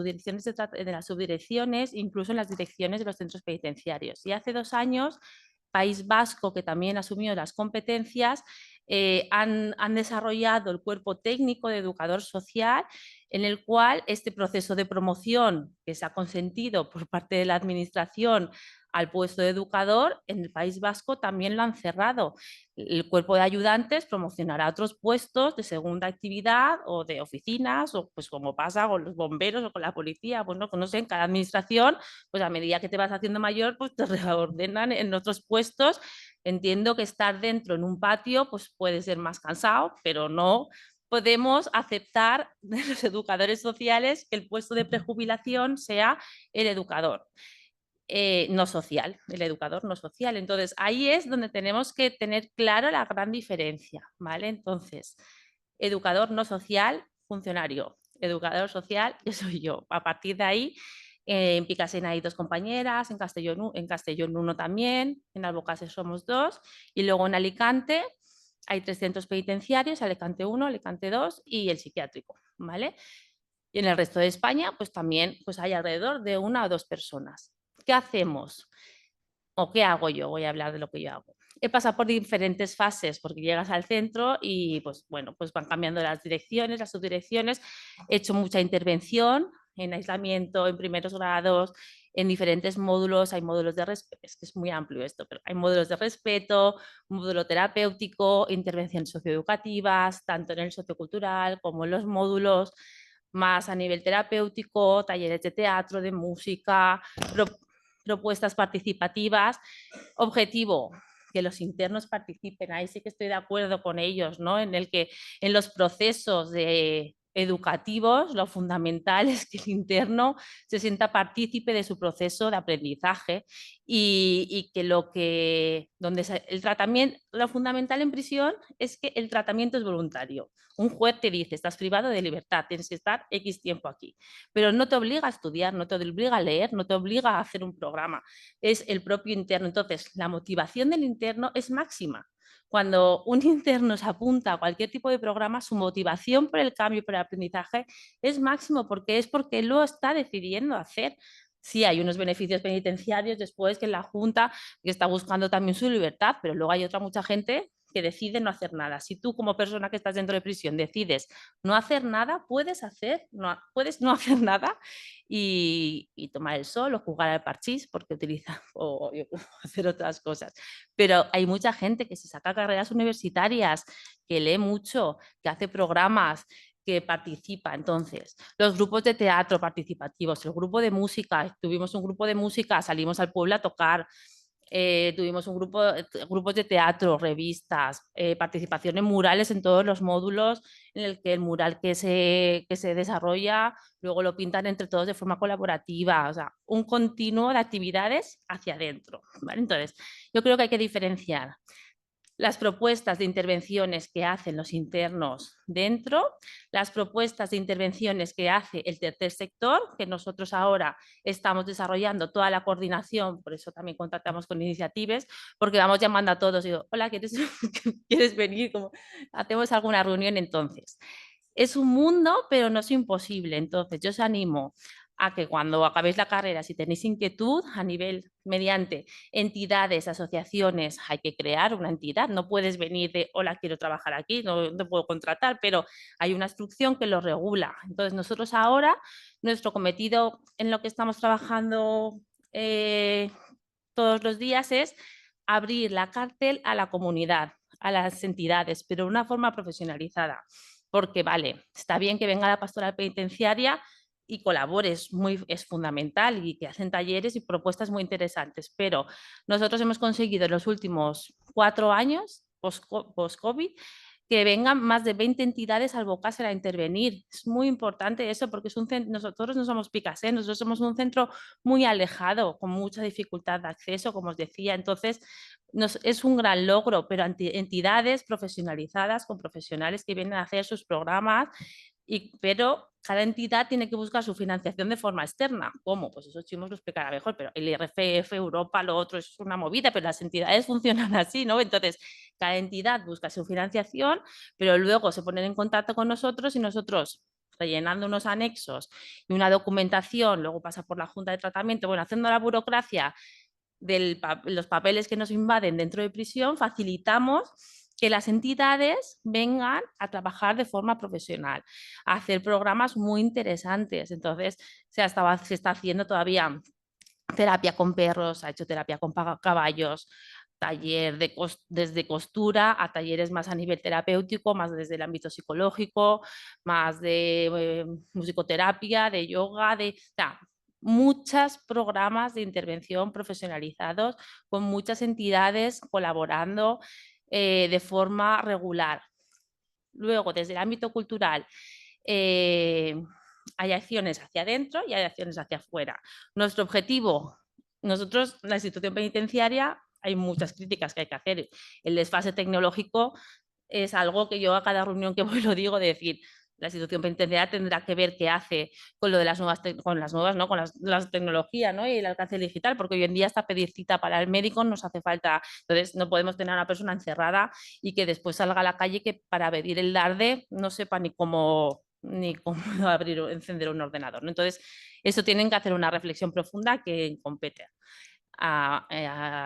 subdirecciones, incluso en las direcciones de los centros penitenciarios. Y hace 2 años, País Vasco, que también asumió las competencias, han desarrollado el cuerpo técnico de educador social, en el cual este proceso de promoción que se ha consentido por parte de la administración al puesto de educador, en el País Vasco también lo han cerrado. El cuerpo de ayudantes promocionará otros puestos de segunda actividad o de oficinas, o pues como pasa con los bomberos o con la policía, bueno, no sé, en cada administración, pues a medida que te vas haciendo mayor, pues te reordenan en otros puestos. Entiendo que estar dentro en un patio pues puede ser más cansado, pero no podemos aceptar de los educadores sociales que el puesto de prejubilación sea el educador. No social, el educador no social. Entonces, ahí es donde tenemos que tener claro la gran diferencia, ¿vale? Entonces, educador no social, funcionario. Educador social, yo soy yo. A partir de ahí, en Picassent hay 2 compañeras, en Castellón 1 también, en Albocàsser somos 2, y luego en Alicante hay 3 centros penitenciarios, Alicante 1, Alicante 2 y el psiquiátrico, ¿vale? Y en el resto de España, pues también pues hay alrededor de 1 o 2 personas. ¿Qué hacemos? ¿O qué hago yo? Voy a hablar de lo que yo hago. He pasado por diferentes fases, porque llegas al centro y pues bueno, pues van cambiando las direcciones, las subdirecciones. He hecho mucha intervención en aislamiento, en primeros grados, en diferentes módulos. Hay módulos de respeto, es que es muy amplio esto, pero hay módulos de respeto, módulo terapéutico, intervenciones socioeducativas, tanto en el sociocultural como en los módulos más a nivel terapéutico, talleres de teatro, de música, propuestas participativas. Objetivo, que los internos participen. Ahí sí que estoy de acuerdo con ellos, ¿no? En el que en los procesos educativos lo fundamental es que el interno se sienta partícipe de su proceso de aprendizaje y que el tratamiento, lo fundamental en prisión es que el tratamiento es voluntario. Un juez te dice, estás privado de libertad, tienes que estar X tiempo aquí, pero no te obliga a estudiar, no te obliga a leer, no te obliga a hacer un programa, es el propio interno. Entonces, la motivación del interno es máxima. Cuando un interno se apunta a cualquier tipo de programa, su motivación por el cambio y por el aprendizaje es máximo, porque lo está decidiendo hacer. Sí, hay unos beneficios penitenciarios después que la Junta que está buscando también su libertad, pero luego hay mucha gente que decide no hacer nada. Si tú como persona que estás dentro de prisión decides no hacer nada, puedes no hacer nada y tomar el sol o jugar al parchís porque utiliza o hacer otras cosas. Pero hay mucha gente que se saca carreras universitarias, que lee mucho, que hace programas, que participa. Entonces, los grupos de teatro participativos, el grupo de música, tuvimos un grupo de música, salimos al pueblo a tocar, tuvimos grupos de teatro, revistas, participación en murales en todos los módulos, en el que el mural que se desarrolla, luego lo pintan entre todos de forma colaborativa, o sea, un continuo de actividades hacia adentro, ¿vale? Entonces, yo creo que hay que diferenciar las propuestas de intervenciones que hacen los internos dentro, las propuestas de intervenciones que hace el tercer sector, que nosotros ahora estamos desarrollando toda la coordinación, por eso también contactamos con iniciativas, porque vamos llamando a todos y digo, hola, ¿quieres venir? ¿Hacemos alguna reunión entonces? Es un mundo, pero no es imposible. Entonces, yo os animo a que cuando acabéis la carrera, si tenéis inquietud a nivel mediante entidades, asociaciones, hay que crear una entidad. No puedes venir de, hola, quiero trabajar aquí, no te puedo contratar, pero hay una instrucción que lo regula. Entonces, nosotros ahora, nuestro cometido en lo que estamos trabajando todos los días es abrir la cárcel a la comunidad, a las entidades, pero de una forma profesionalizada. Porque, vale, está bien que venga la pastoral penitenciaria y colabore, es fundamental, y que hacen talleres y propuestas muy interesantes, pero nosotros hemos conseguido en los últimos 4 años, post-COVID, que vengan más de 20 entidades al Bocácer a intervenir. Es muy importante eso porque nosotros no somos Picassé, nosotros somos un centro muy alejado, con mucha dificultad de acceso, como os decía. Entonces, es un gran logro, pero entidades profesionalizadas, con profesionales que vienen a hacer sus programas, pero cada entidad tiene que buscar su financiación de forma externa. ¿Cómo? Pues eso Chimo lo explicará mejor, pero el IRFF, Europa, lo otro es una movida, pero las entidades funcionan así, ¿no? Entonces, cada entidad busca su financiación, pero luego se ponen en contacto con nosotros y nosotros, rellenando unos anexos y una documentación, luego pasa por la Junta de Tratamiento, bueno, haciendo la burocracia de los papeles que nos invaden dentro de prisión, facilitamos que las entidades vengan a trabajar de forma profesional, a hacer programas muy interesantes. Entonces, se está haciendo todavía terapia con perros, se ha hecho terapia con caballos, taller desde costura a talleres más a nivel terapéutico, más desde el ámbito psicológico, más de musicoterapia, de yoga, muchos programas de intervención profesionalizados con muchas entidades colaborando de forma regular. Luego, desde el ámbito cultural, hay acciones hacia adentro y hay acciones hacia afuera. Nuestro objetivo, nosotros, la institución penitenciaria, hay muchas críticas que hay que hacer. El desfase tecnológico es algo que yo a cada reunión que voy lo digo, de decir, la institución penitenciaria tendrá que ver qué hace con lo de las nuevas, ¿no? Con las tecnologías, ¿no? Y el alcance digital, porque hoy en día hasta pedir cita para el médico nos hace falta. Entonces, no podemos tener a una persona encerrada y que después salga a la calle que para pedir el DARDE no sepa ni cómo abrir o encender un ordenador, ¿no? Entonces, eso tienen que hacer una reflexión profunda que compete a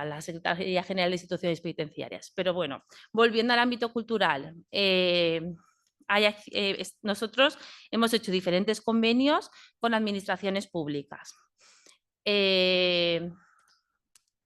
la Secretaría General de Instituciones Penitenciarias. Pero bueno, volviendo al ámbito cultural, nosotros hemos hecho diferentes convenios con administraciones públicas.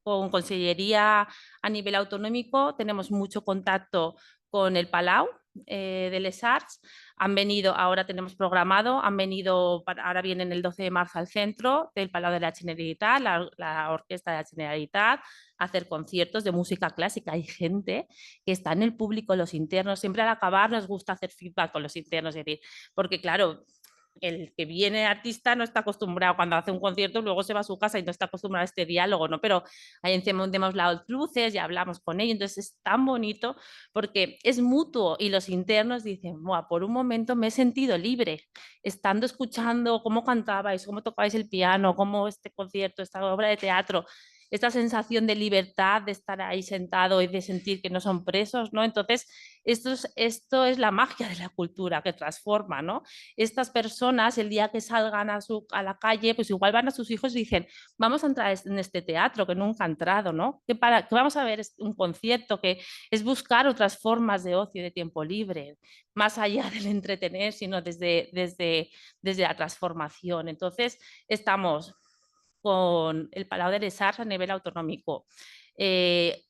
Con Consellería a nivel autonómico tenemos mucho contacto con el Palau de Les Arts. Han venido, ahora tenemos programado, ahora vienen el 12 de marzo al centro del Palau de la Generalitat, la Orquesta de la Generalitat, a hacer conciertos de música clásica. Hay gente que está en el público, los internos, siempre al acabar nos gusta hacer feedback con los internos, es decir, porque claro, el que viene artista no está acostumbrado cuando hace un concierto, luego se va a su casa y no está acostumbrado a este diálogo, ¿no? Pero ahí encendemos las luces y hablamos con ellos, entonces es tan bonito porque es mutuo y los internos dicen, por un momento me he sentido libre, estando escuchando cómo cantabais, cómo tocabais el piano, cómo este concierto, esta obra de teatro, esta sensación de libertad, de estar ahí sentado y de sentir que no son presos, ¿no? Entonces, esto es la magia de la cultura que transforma, ¿no? Estas personas, el día que salgan a la calle, pues igual van a sus hijos y dicen, vamos a entrar en este teatro que nunca ha entrado, ¿no? Que vamos a ver un concierto, que es buscar otras formas de ocio y de tiempo libre, más allá del entretener, sino desde la transformación. Entonces, estamos con el Palau de les Arts a nivel autonómico,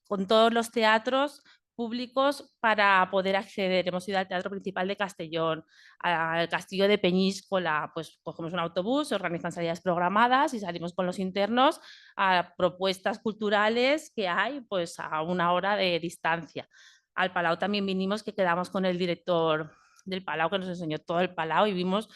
con todos los teatros públicos para poder acceder. Hemos ido al Teatro Principal de Castellón, al Castillo de Peñíscola, pues cogemos un autobús, se organizan salidas programadas y salimos con los internos a propuestas culturales que hay pues a 1 hora de distancia. Al Palau también vinimos, que quedamos con el director del Palau, que nos enseñó todo el Palau y vimos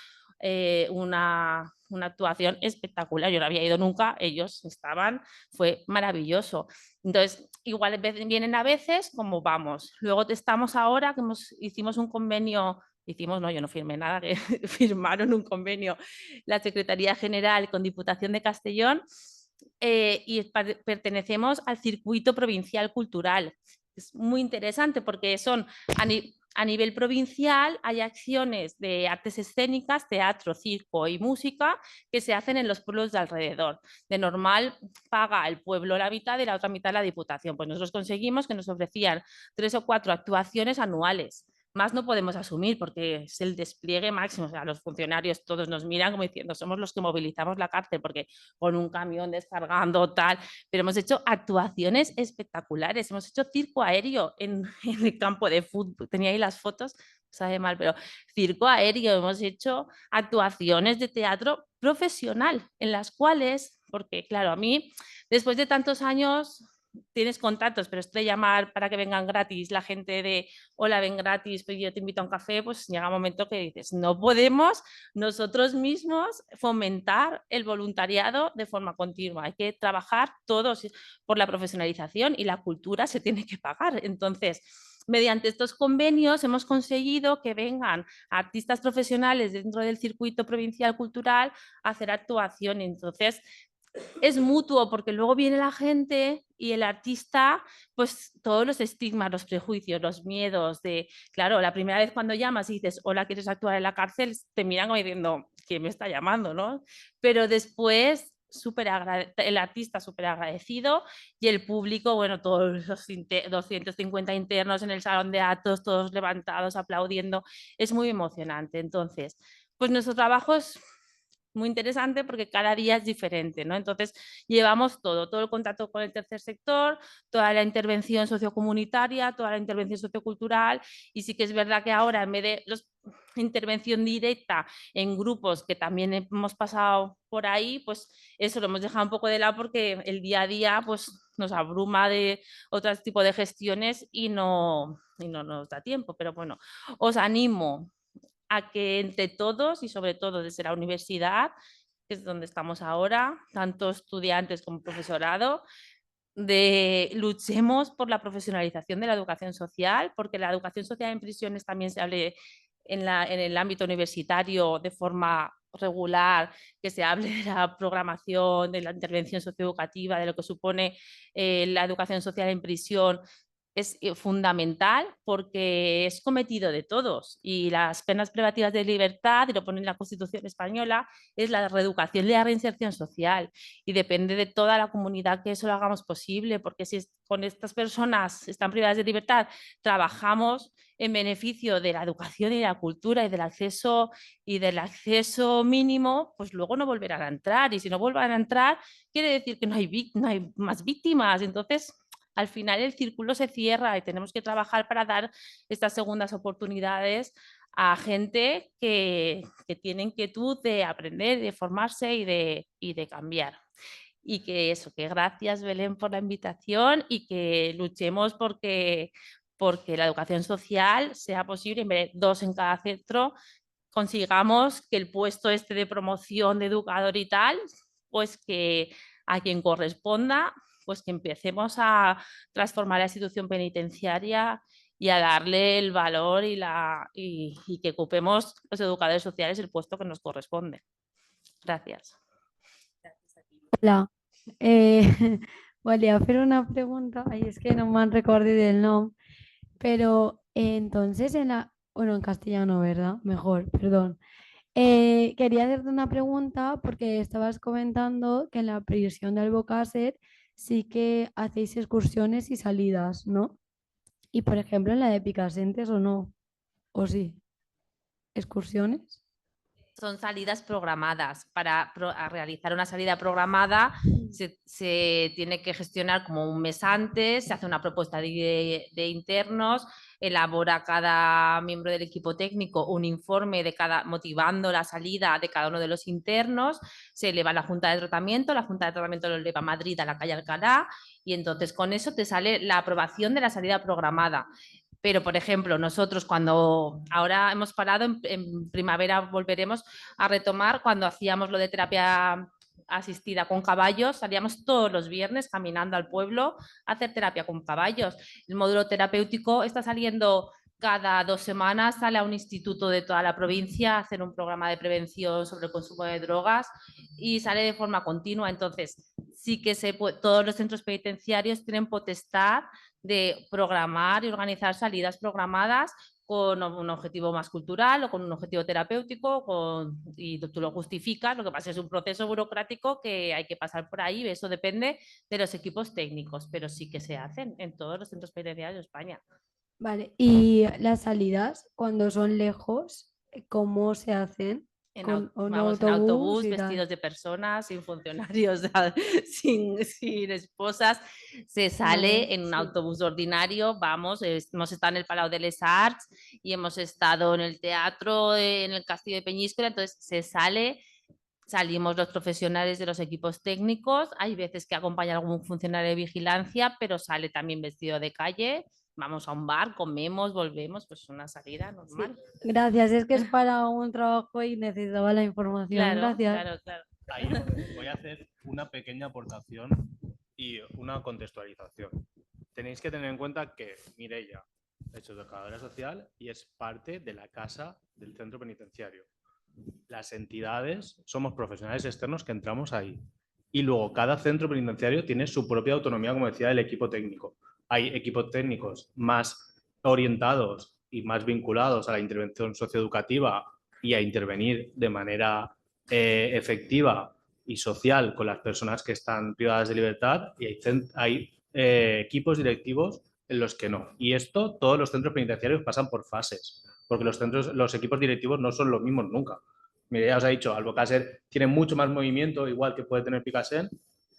una actuación espectacular. Yo no había ido nunca, ellos estaban, fue maravilloso. Entonces, igual vienen a veces como vamos. Luego estamos ahora, que hicimos un convenio, no, yo no firmé nada, que firmaron un convenio la Secretaría General con Diputación de Castellón y pertenecemos al Circuito Provincial Cultural. Es muy interesante porque son a nivel provincial hay acciones de artes escénicas, teatro, circo y música que se hacen en los pueblos de alrededor. De normal paga el pueblo la mitad y la otra mitad la Diputación. Pues nosotros conseguimos que nos ofrecían 3 o 4 actuaciones anuales. Más no podemos asumir porque es el despliegue máximo. O sea, los funcionarios todos nos miran como diciendo, somos los que movilizamos la cárcel porque con un camión descargando tal, pero hemos hecho actuaciones espectaculares. Hemos hecho circo aéreo en el campo de fútbol. Tenía ahí las fotos, sabe mal, pero circo aéreo. Hemos hecho actuaciones de teatro profesional en las cuales, porque claro, a mí después de tantos años tienes contactos, pero esto de llamar para que vengan gratis, la gente de hola, ven gratis, pues yo te invito a un café, pues llega un momento que dices, no podemos nosotros mismos fomentar el voluntariado de forma continua. Hay que trabajar todos por la profesionalización y la cultura se tiene que pagar. Entonces, mediante estos convenios hemos conseguido que vengan artistas profesionales dentro del circuito provincial cultural a hacer actuación. Entonces, es mutuo porque luego viene la gente y el artista, pues todos los estigmas, los prejuicios, los miedos de, claro, la primera vez cuando llamas y dices, hola, ¿quieres actuar en la cárcel? Te miran como diciendo, ¿quién me está llamando? ¿No? Pero después el artista súper agradecido y el público, bueno, todos los 250 internos en el salón de actos, todos levantados, aplaudiendo, es muy emocionante. Entonces, pues nuestro trabajo es muy interesante porque cada día es diferente, ¿no? Entonces llevamos todo el contacto con el tercer sector, toda la intervención sociocomunitaria, toda la intervención sociocultural y sí que es verdad que ahora en vez de intervención directa en grupos que también hemos pasado por ahí, pues eso lo hemos dejado un poco de lado porque el día a día pues nos abruma de otros tipos de gestiones y no nos da tiempo, pero bueno, os animo a que entre todos y sobre todo desde la universidad, que es donde estamos ahora, tanto estudiantes como profesorado, luchemos por la profesionalización de la educación social, porque la educación social en prisiones también se hable en el ámbito universitario de forma regular, que se hable de la programación, de la intervención socioeducativa, de lo que supone la educación social en prisión, es fundamental porque es cometido de todos y las penas privativas de libertad, y lo pone en la Constitución española, es la reeducación y la reinserción social y depende de toda la comunidad que eso lo hagamos posible, porque si con estas personas están privadas de libertad trabajamos en beneficio de la educación y la cultura y del acceso mínimo, pues luego no volverán a entrar y si no vuelvan a entrar quiere decir que no hay más víctimas. Entonces al final el círculo se cierra y tenemos que trabajar para dar estas segundas oportunidades a gente que tiene inquietud de aprender, de formarse y de cambiar. Y que gracias Belén por la invitación y que luchemos porque la educación social sea posible, en vez de 2 en cada centro, consigamos que el puesto de promoción de educador y tal, pues que a quien corresponda, pues que empecemos a transformar la institución penitenciaria y a darle el valor y que ocupemos los educadores sociales el puesto que nos corresponde. Gracias. Hola. volia fer una pregunta, ai, és que no me'n recordo del nom, pero entonces bueno, en castellano, ¿verdad? Mejor, perdón. Quería hacerte una pregunta porque estabas comentando que en la prisión de Albocácer sí que hacéis excursiones y salidas, ¿no? Y por ejemplo en la de Picasentes o no, o sí, excursiones. Son salidas programadas. Para realizar una salida programada se tiene que gestionar como un mes antes, se hace una propuesta de internos, elabora cada miembro del equipo técnico un informe motivando la salida de cada uno de los internos, se eleva a la Junta de Tratamiento, la Junta de Tratamiento lo eleva a Madrid, a la calle Alcalá, y entonces con eso te sale la aprobación de la salida programada. Pero, por ejemplo, nosotros cuando ahora hemos parado, en primavera volveremos a retomar, cuando hacíamos lo de terapia asistida con caballos, salíamos todos los viernes caminando al pueblo a hacer terapia con caballos. El módulo terapéutico está saliendo cada 2 semanas, sale a un instituto de toda la provincia a hacer un programa de prevención sobre el consumo de drogas y sale de forma continua. Entonces, sí que todos los centros penitenciarios tienen potestad de programar y organizar salidas programadas con un objetivo más cultural o con un objetivo terapéutico, y tú lo justificas. Lo que pasa es un proceso burocrático que hay que pasar por ahí, eso depende de los equipos técnicos, pero sí que se hacen en todos los centros penitenciarios de España. Vale, y las salidas cuando son lejos, ¿cómo se hacen? Vamos en autobús, vestidos de personas, sin funcionarios, sin esposas. Se sale en un autobús ordinario, vamos, hemos estado en el Palau de les Arts y hemos estado en el teatro, en el Castillo de Peñíscola, entonces salimos los profesionales de los equipos técnicos, hay veces que acompaña algún funcionario de vigilancia, pero sale también vestido de calle. Vamos a un bar, comemos, volvemos, pues una salida normal. Sí. Gracias, es que es para un trabajo y necesitaba la información. Claro, gracias. claro. Ahí voy a hacer una pequeña aportación y una contextualización. Tenéis que tener en cuenta que Mireia es educadora social y es parte de la casa del centro penitenciario. Las entidades somos profesionales externos que entramos ahí. Y luego cada centro penitenciario tiene su propia autonomía, como decía, el equipo técnico. Hay equipos técnicos más orientados y más vinculados a la intervención socioeducativa y a intervenir de manera efectiva y social con las personas que están privadas de libertad, y hay equipos directivos en los que no. Y esto todos los centros penitenciarios pasan por fases, porque los equipos directivos no son los mismos nunca. Mire, ya os he dicho, Albocácer tiene mucho más movimiento, igual que puede tener Picasen,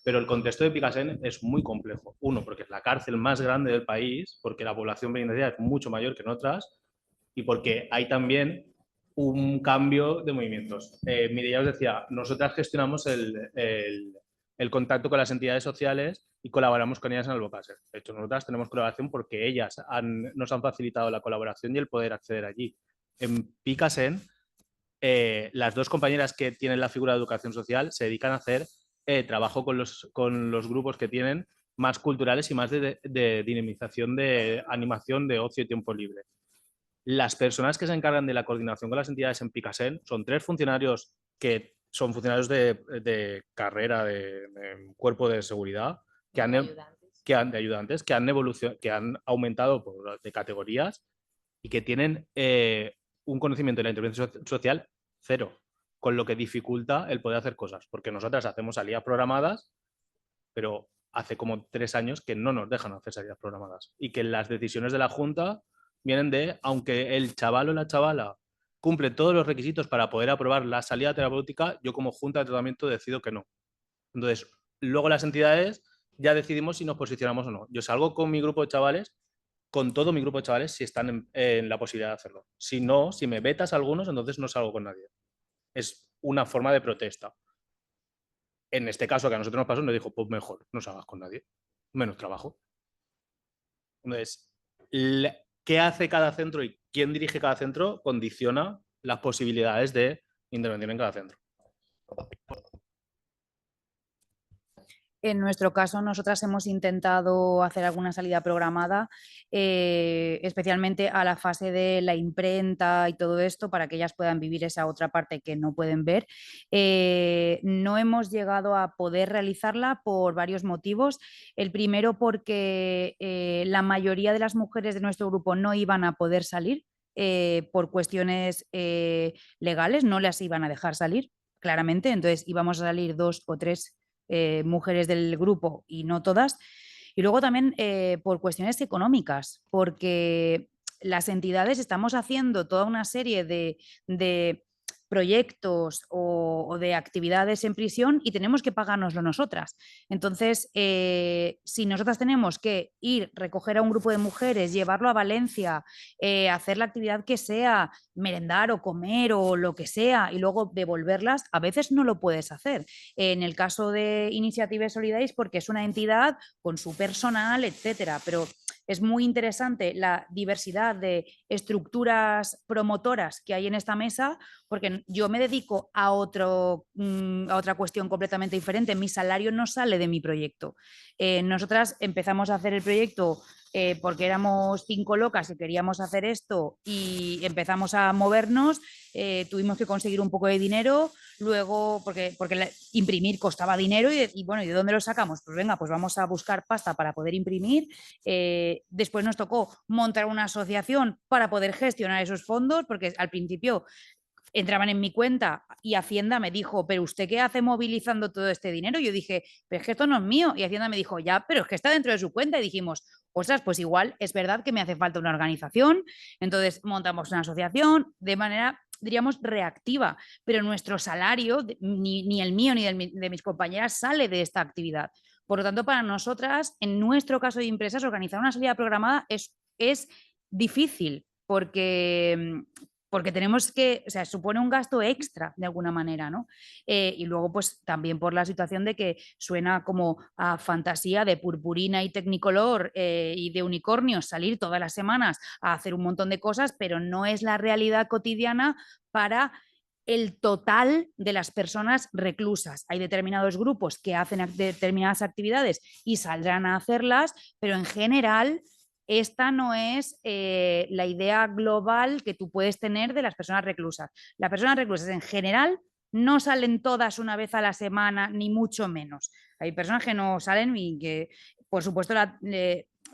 pero el contexto de Picasen es muy complejo. Uno, porque es la cárcel más grande del país, porque la población penitenciaria es mucho mayor que en otras, y porque hay también un cambio de movimientos. Mireia os decía, nosotras gestionamos el contacto con las entidades sociales y colaboramos con ellas en Albocácer. De hecho, nosotras tenemos colaboración porque ellas nos han facilitado la colaboración y el poder acceder allí. En Picasen, las dos compañeras que tienen la figura de educación social se dedican a hacer trabajo con los grupos que tienen más culturales y más de dinamización, de animación, de ocio y tiempo libre. Las personas que se encargan de la coordinación con las entidades en Picasen son 3 funcionarios que son funcionarios de carrera, de cuerpo de seguridad, que han aumentado de categorías y que tienen un conocimiento de la intervención social 0, con lo que dificulta el poder hacer cosas, porque nosotras hacemos salidas programadas, pero hace como 3 años que no nos dejan hacer salidas programadas y que las decisiones de la Junta vienen de, aunque el chaval o la chavala cumple todos los requisitos para poder aprobar la salida terapéutica, yo como Junta de Tratamiento decido que no. Entonces, luego las entidades ya decidimos si nos posicionamos o no. Yo salgo con mi grupo de chavales, con todo mi grupo de chavales, si están en la posibilidad de hacerlo. Si no, si me vetas algunos, entonces no salgo con nadie. Es una forma de protesta. En este caso que a nosotros nos pasó, nos dijo, pues mejor, no salgas con nadie, menos trabajo. Entonces, ¿qué hace cada centro y quién dirige cada centro condiciona las posibilidades de intervención en cada centro? En nuestro caso, nosotras hemos intentado hacer alguna salida programada, especialmente a la fase de la imprenta y todo esto, para que ellas puedan vivir esa otra parte que no pueden ver. No hemos llegado a poder realizarla por varios motivos. El primero, porque la mayoría de las mujeres de nuestro grupo no iban a poder salir por cuestiones legales, no las iban a dejar salir, claramente. Entonces íbamos a salir 2 o 3 mujeres del grupo y no todas. Y luego también por cuestiones económicas, porque las entidades estamos haciendo toda una serie de proyectos o de actividades en prisión y tenemos que pagárnoslo nosotras. Entonces, si nosotras tenemos que ir, recoger a un grupo de mujeres, llevarlo a Valencia, hacer la actividad que sea, merendar o comer o lo que sea, y luego devolverlas, a veces no lo puedes hacer. En el caso de Iniciativa Solidaris, porque es una entidad con su personal, etcétera, pero es muy interesante la diversidad de estructuras promotoras que hay en esta mesa, porque yo me dedico a otra cuestión completamente diferente. Mi salario no sale de mi proyecto. Nosotras empezamos a hacer el proyecto porque éramos 5 locas y queríamos hacer esto y empezamos a movernos, tuvimos que conseguir un poco de dinero, luego porque imprimir costaba dinero y bueno, ¿y de dónde lo sacamos? Pues venga, pues vamos a buscar pasta para poder imprimir. Después nos tocó montar una asociación para poder gestionar esos fondos, porque al principio entraban en mi cuenta y Hacienda me dijo, ¿pero usted qué hace movilizando todo este dinero? Y yo dije, pero es que esto no es mío. Y Hacienda me dijo, ya, pero es que está dentro de su cuenta. Y dijimos, ostras, pues igual es verdad que me hace falta una organización. Entonces montamos una asociación de manera, diríamos, reactiva, pero nuestro salario, ni el mío ni de mis compañeras, sale de esta actividad. Por lo tanto, para nosotras, en nuestro caso de empresas, organizar una salida programada es difícil porque tenemos que, o sea, supone un gasto extra de alguna manera, ¿no? Y luego, pues también por la situación de que suena como a fantasía de purpurina y tecnicolor y de unicornios, salir todas las semanas a hacer un montón de cosas, pero no es la realidad cotidiana para el total de las personas reclusas. Hay determinados grupos que hacen determinadas actividades y saldrán a hacerlas, pero en general esta no es la idea global que tú puedes tener de las personas reclusas. Las personas reclusas en general no salen todas una vez a la semana, ni mucho menos. Hay personas que no salen y que, por supuesto,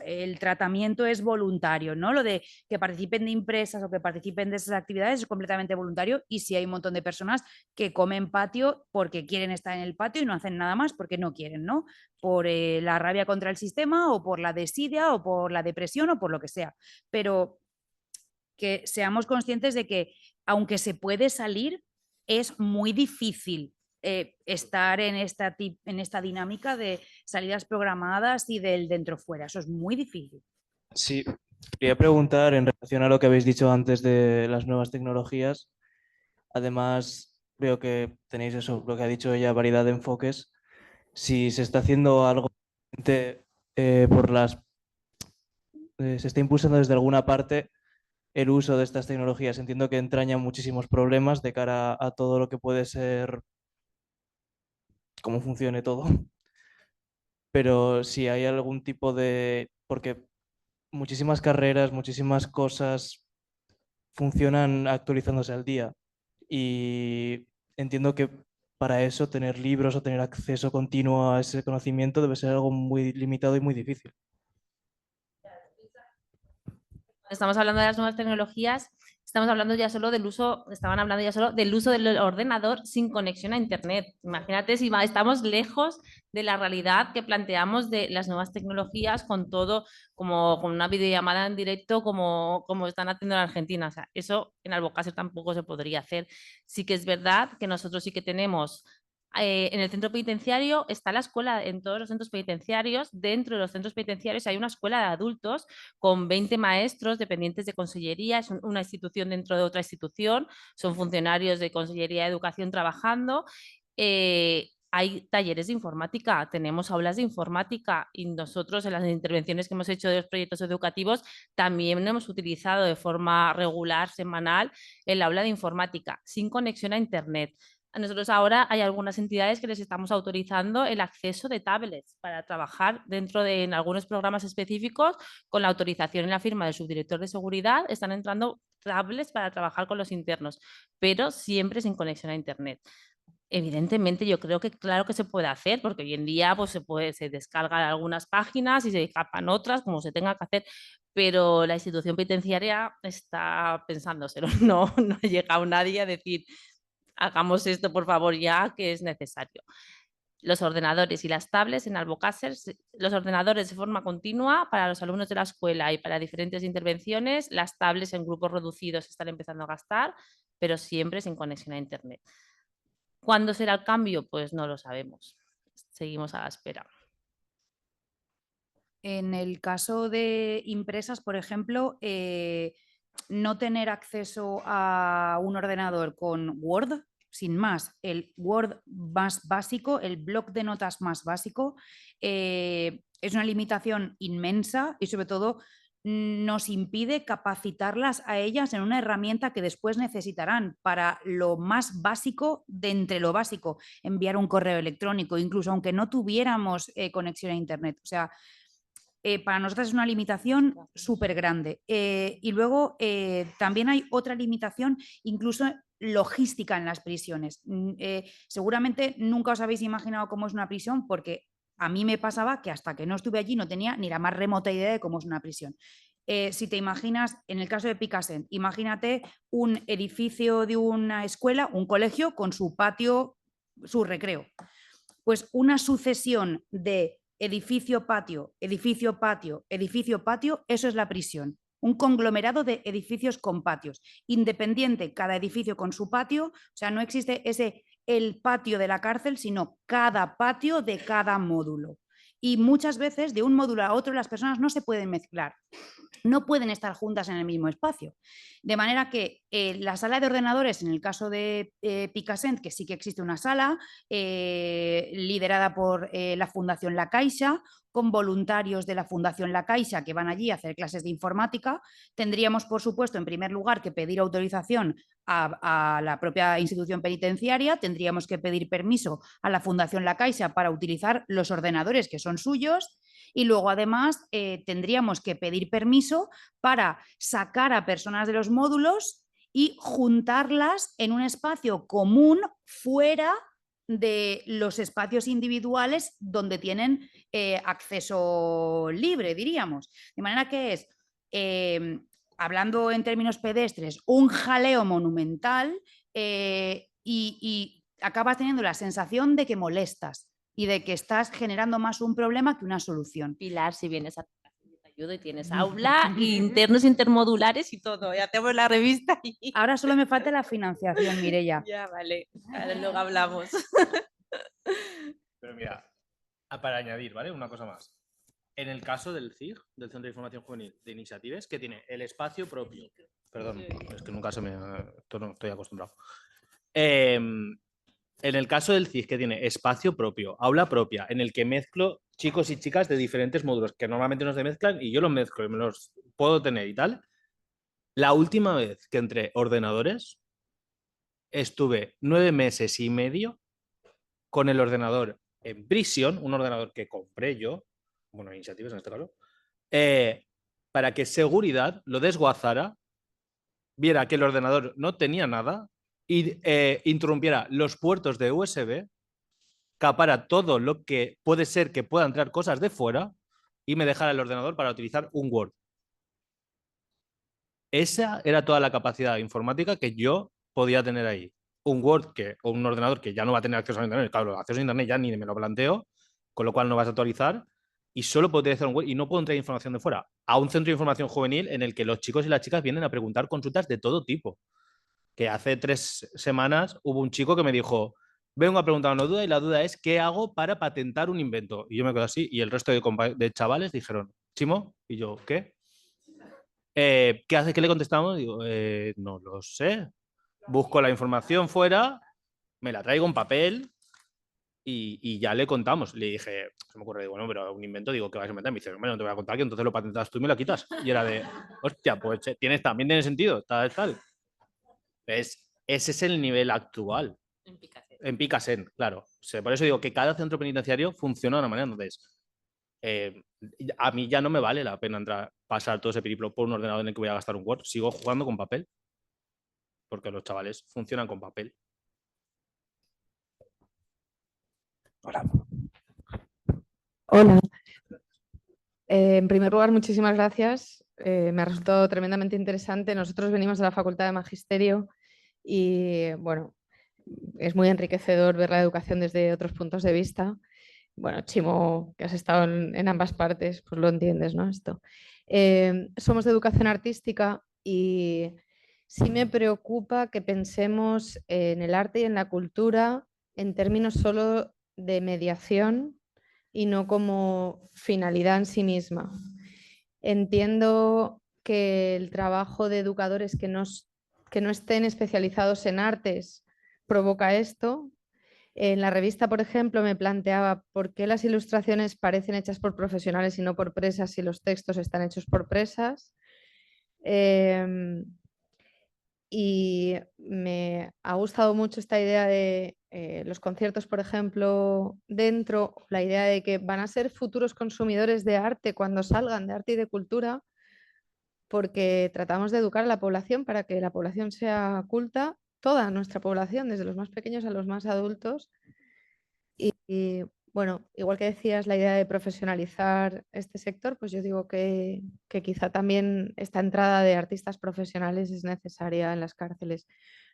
el tratamiento es voluntario, ¿no? Lo de que participen de empresas o que participen de esas actividades es completamente voluntario, y sí hay un montón de personas que comen patio porque quieren estar en el patio y no hacen nada más porque no quieren, ¿no? Por la rabia contra el sistema o por la desidia o por la depresión o por lo que sea. Pero que seamos conscientes de que aunque se puede salir, es muy difícil estar en esta dinámica de salidas programadas y del dentro-fuera. Eso es muy difícil. Sí, quería preguntar en relación a lo que habéis dicho antes de las nuevas tecnologías. Además, veo que tenéis eso, lo que ha dicho ella, variedad de enfoques. Si se está haciendo algo se está impulsando desde alguna parte el uso de estas tecnologías. Entiendo que entrañan muchísimos problemas de cara a todo lo que puede ser, cómo funcione todo. Pero si hay algún tipo de... Porque muchísimas carreras, muchísimas cosas funcionan actualizándose al día. Y entiendo que para eso tener libros o tener acceso continuo a ese conocimiento debe ser algo muy limitado y muy difícil. Estamos hablando de las nuevas tecnologías, estamos hablando ya solo del uso, estaban hablando ya solo del uso del ordenador sin conexión a internet. Imagínate si estamos lejos de la realidad que planteamos de las nuevas tecnologías con todo, como con una videollamada en directo como están haciendo en Argentina. O sea, eso en Albocácer tampoco se podría hacer. Sí que es verdad que nosotros sí que tenemos en el centro penitenciario está la escuela, en todos los centros penitenciarios, dentro de los centros penitenciarios hay una escuela de adultos con 20 maestros dependientes de Consellería, es una institución dentro de otra institución, son funcionarios de Consellería de Educación trabajando. Hay talleres de informática, tenemos aulas de informática y nosotros en las intervenciones que hemos hecho de los proyectos educativos también hemos utilizado de forma regular, semanal, el aula de informática sin conexión a internet. A nosotros ahora hay algunas entidades que les estamos autorizando el acceso de tablets para trabajar en algunos programas específicos con la autorización y la firma del subdirector de seguridad. Están entrando tablets para trabajar con los internos, pero siempre sin conexión a internet. Evidentemente, yo creo que claro que se puede hacer, porque hoy en día pues, se descargan algunas páginas y se escapan otras, como se tenga que hacer, pero la institución penitenciaria está pensándoselo. No ha llegado nadie a decir, hagamos esto por favor ya, que es necesario. Los ordenadores y las tablets en Albocácer, los ordenadores de forma continua para los alumnos de la escuela y para diferentes intervenciones, las tablets en grupos reducidos se están empezando a gastar, pero siempre sin conexión a internet. ¿Cuándo será el cambio? Pues no lo sabemos. Seguimos a la espera. En el caso de impresas, por ejemplo, no tener acceso a un ordenador con Word, sin más, el Word más básico, el bloc de notas más básico, es una limitación inmensa y sobre todo nos impide capacitarlas a ellas en una herramienta que después necesitarán para lo más básico de entre lo básico, enviar un correo electrónico, incluso aunque no tuviéramos conexión a Internet. O sea, para nosotros es una limitación súper grande. Y luego también hay otra limitación, incluso logística en las prisiones. Seguramente nunca os habéis imaginado cómo es una prisión, porque a mí me pasaba que hasta que no estuve allí no tenía ni la más remota idea de cómo es una prisión. Si te imaginas, en el caso de Picassent, imagínate un edificio de una escuela, un colegio con su patio, su recreo. Pues una sucesión de edificio, patio, edificio, patio, edificio, patio, eso es la prisión. Un conglomerado de edificios con patios. Independiente, cada edificio con su patio, o sea, no existe el patio de la cárcel, sino cada patio de cada módulo. Y muchas veces, de un módulo a otro, las personas no se pueden mezclar. No pueden estar juntas en el mismo espacio. De manera que la sala de ordenadores, en el caso de Picassent, que sí que existe una sala liderada por la Fundación La Caixa, con voluntarios de la Fundación La Caixa que van allí a hacer clases de informática, tendríamos, por supuesto, en primer lugar que pedir autorización a la propia institución penitenciaria, tendríamos que pedir permiso a la Fundación La Caixa para utilizar los ordenadores que son suyos. Y luego, además, tendríamos que pedir permiso para sacar a personas de los módulos y juntarlas en un espacio común fuera de los espacios individuales donde tienen acceso libre, diríamos. De manera que es, hablando en términos pedestres, un jaleo monumental y acabas teniendo la sensación de que molestas y de que estás generando más un problema que una solución. Pilar, si vienes a te ayudo y tienes aula, internos intermodulares y todo, ya hacemos la revista. Y... Ahora solo me falta la financiación, Mireia. Ya, vale, ahora luego hablamos. Pero mira, para añadir, ¿vale? Una cosa más. En el caso del CIG, del Centro de Información Juvenil de Iniciatives, que tiene el espacio propio. Perdón, es que nunca esto no estoy acostumbrado. En el caso del CIG, que tiene espacio propio, aula propia, en el que mezclo chicos y chicas de diferentes módulos, que normalmente no se mezclan, y yo los mezclo y me los puedo tener y tal. La última vez que entré ordenadores, estuve 9 meses y medio con el ordenador en prisión, un ordenador que compré yo, bueno, Iniciativas en este caso, para que seguridad lo desguazara, viera que el ordenador no tenía nada y interrumpiera los puertos de USB, capara todo lo que puede ser que pueda entrar cosas de fuera y me dejara el ordenador para utilizar un Word. Esa era toda la capacidad informática que yo podía tener ahí. Un Word o un ordenador que ya no va a tener acceso a Internet. Claro, acceso a Internet ya ni me lo planteo, con lo cual no vas a actualizar y solo puedo utilizar un Word y no puedo entrar información de fuera. A un centro de información juvenil en el que los chicos y las chicas vienen a preguntar consultas de todo tipo. Que hace 3 semanas hubo un chico que me dijo, vengo a preguntar una duda y la duda es ¿qué hago para patentar un invento? Y yo me quedo así y el resto de chavales dijeron, Chimo, y yo, ¿qué? ¿Qué haces? ¿Qué le contestamos? Digo, no lo sé. Busco la información fuera, me la traigo en papel y ya le contamos. Le dije, se me ocurre, digo, bueno, pero un invento, digo, ¿qué vas a inventar? Me dice, bueno, no te voy a contar que entonces lo patentas tú y me lo quitas. Y era de, hostia, pues también tiene sentido, tal. Ese es el nivel actual. en Picasen, claro. O sea, por eso digo que cada centro penitenciario funciona de una manera. Entonces, a mí ya no me vale la pena pasar todo ese periplo por un ordenador en el que voy a gastar un Word. Sigo jugando con papel, porque los chavales funcionan con papel. Hola. Hola. En primer lugar, muchísimas gracias. Me ha resultado tremendamente interesante. Nosotros venimos de la Facultad de Magisterio y, bueno, es muy enriquecedor ver la educación desde otros puntos de vista. Bueno, Chimo, que has estado en ambas partes, pues lo entiendes, ¿no? Esto. Somos de educación artística y sí me preocupa que pensemos en el arte y en la cultura en términos solo de mediación y no como finalidad en sí misma. Entiendo que el trabajo de educadores que no estén especializados en artes provoca esto. En la revista, por ejemplo, me planteaba por qué las ilustraciones parecen hechas por profesionales y no por presas si los textos están hechos por presas. Y me ha gustado mucho esta idea de los conciertos, por ejemplo, dentro, la idea de que van a ser futuros consumidores de arte cuando salgan, de arte y de cultura, porque tratamos de educar a la población para que la población sea culta, toda nuestra población, desde los más pequeños a los más adultos. Y bueno, igual que decías, la idea de profesionalizar este sector, pues yo digo que quizá también esta entrada de artistas profesionales es necesaria en las cárceles.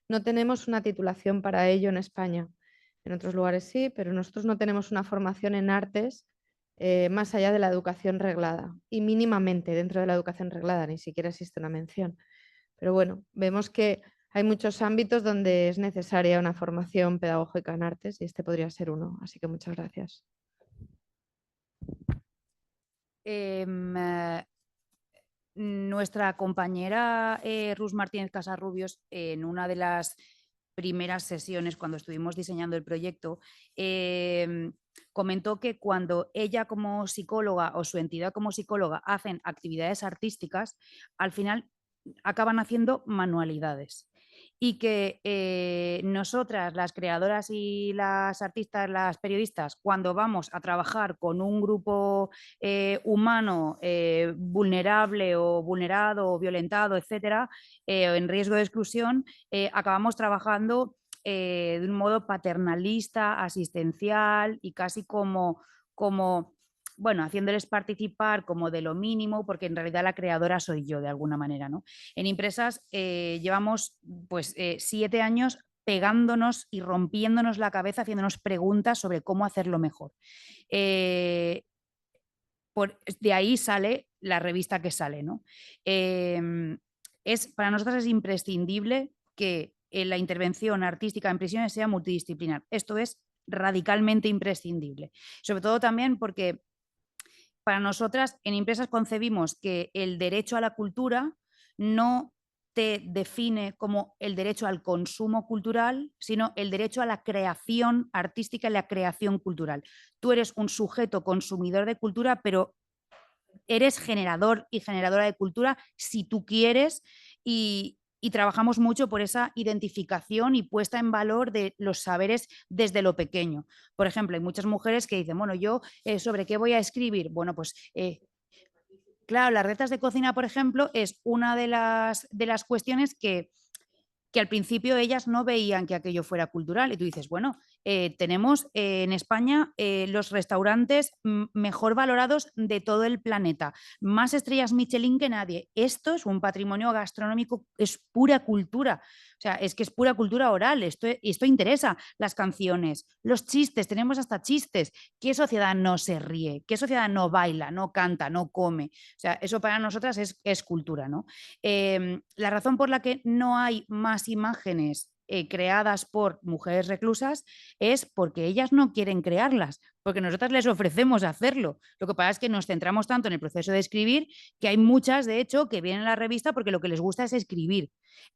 No tenemos una titulación para ello en España. En otros lugares sí, pero nosotros no tenemos una formación en artes más allá de la educación reglada. Y mínimamente dentro de la educación reglada, ni siquiera existe una mención. Pero bueno, vemos que hay muchos ámbitos donde es necesaria una formación pedagógica en artes y este podría ser uno. Así que muchas gracias. Nuestra compañera Rus Martínez Casarrubios, en una de las primeras sesiones cuando estuvimos diseñando el proyecto, comentó que cuando ella como psicóloga o su entidad como psicóloga hacen actividades artísticas, al final acaban haciendo manualidades. Y que nosotras, las creadoras y las artistas, las periodistas, cuando vamos a trabajar con un grupo humano vulnerable o vulnerado o violentado, etcétera, en riesgo de exclusión, acabamos trabajando de un modo paternalista, asistencial y casi como bueno, haciéndoles participar como de lo mínimo, porque en realidad la creadora soy yo de alguna manera, ¿no? En Impresas llevamos pues 7 años pegándonos y rompiéndonos la cabeza, haciéndonos preguntas sobre cómo hacerlo mejor. De ahí sale la revista que sale, ¿no? Para nosotros es imprescindible que la intervención artística en prisiones sea multidisciplinar. Esto es radicalmente imprescindible. Sobre todo también porque para nosotras en Impresas concebimos que el derecho a la cultura no te define como el derecho al consumo cultural, sino el derecho a la creación artística y la creación cultural. Tú eres un sujeto consumidor de cultura, pero eres generador y generadora de cultura si tú quieres y trabajamos mucho por esa identificación y puesta en valor de los saberes desde lo pequeño. Por ejemplo, hay muchas mujeres que dicen, bueno, yo ¿sobre qué voy a escribir? Bueno, pues claro, las recetas de cocina, por ejemplo, es una de las cuestiones que al principio ellas no veían que aquello fuera cultural. Y tú dices, bueno, tenemos en España los restaurantes mejor valorados de todo el planeta, más estrellas Michelin que nadie. Esto es un patrimonio gastronómico, es pura cultura. O sea, es que es pura cultura oral, esto interesa. Las canciones, los chistes, tenemos hasta chistes. ¿Qué sociedad no se ríe? ¿Qué sociedad no baila, no canta, no come? O sea, eso para nosotras es cultura, ¿no? La razón por la que no hay más imágenes creadas por mujeres reclusas es porque ellas no quieren crearlas, porque nosotras les ofrecemos hacerlo. Lo que pasa es que nos centramos tanto en el proceso de escribir que hay muchas, de hecho, que vienen a la revista porque lo que les gusta es escribir.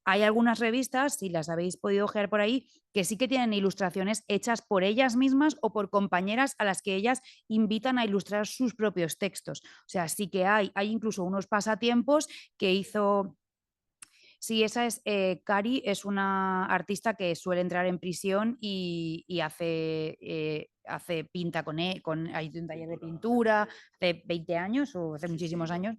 Hay algunas revistas, si las habéis podido ojear por ahí, que sí que tienen ilustraciones hechas por ellas mismas o por compañeras a las que ellas invitan a ilustrar sus propios textos. O sea, sí que hay incluso unos pasatiempos que hizo Sí, esa es Cari, es una artista que suele entrar en prisión y hace pinta hay un taller de pintura, hace 20 años o hace muchísimos años.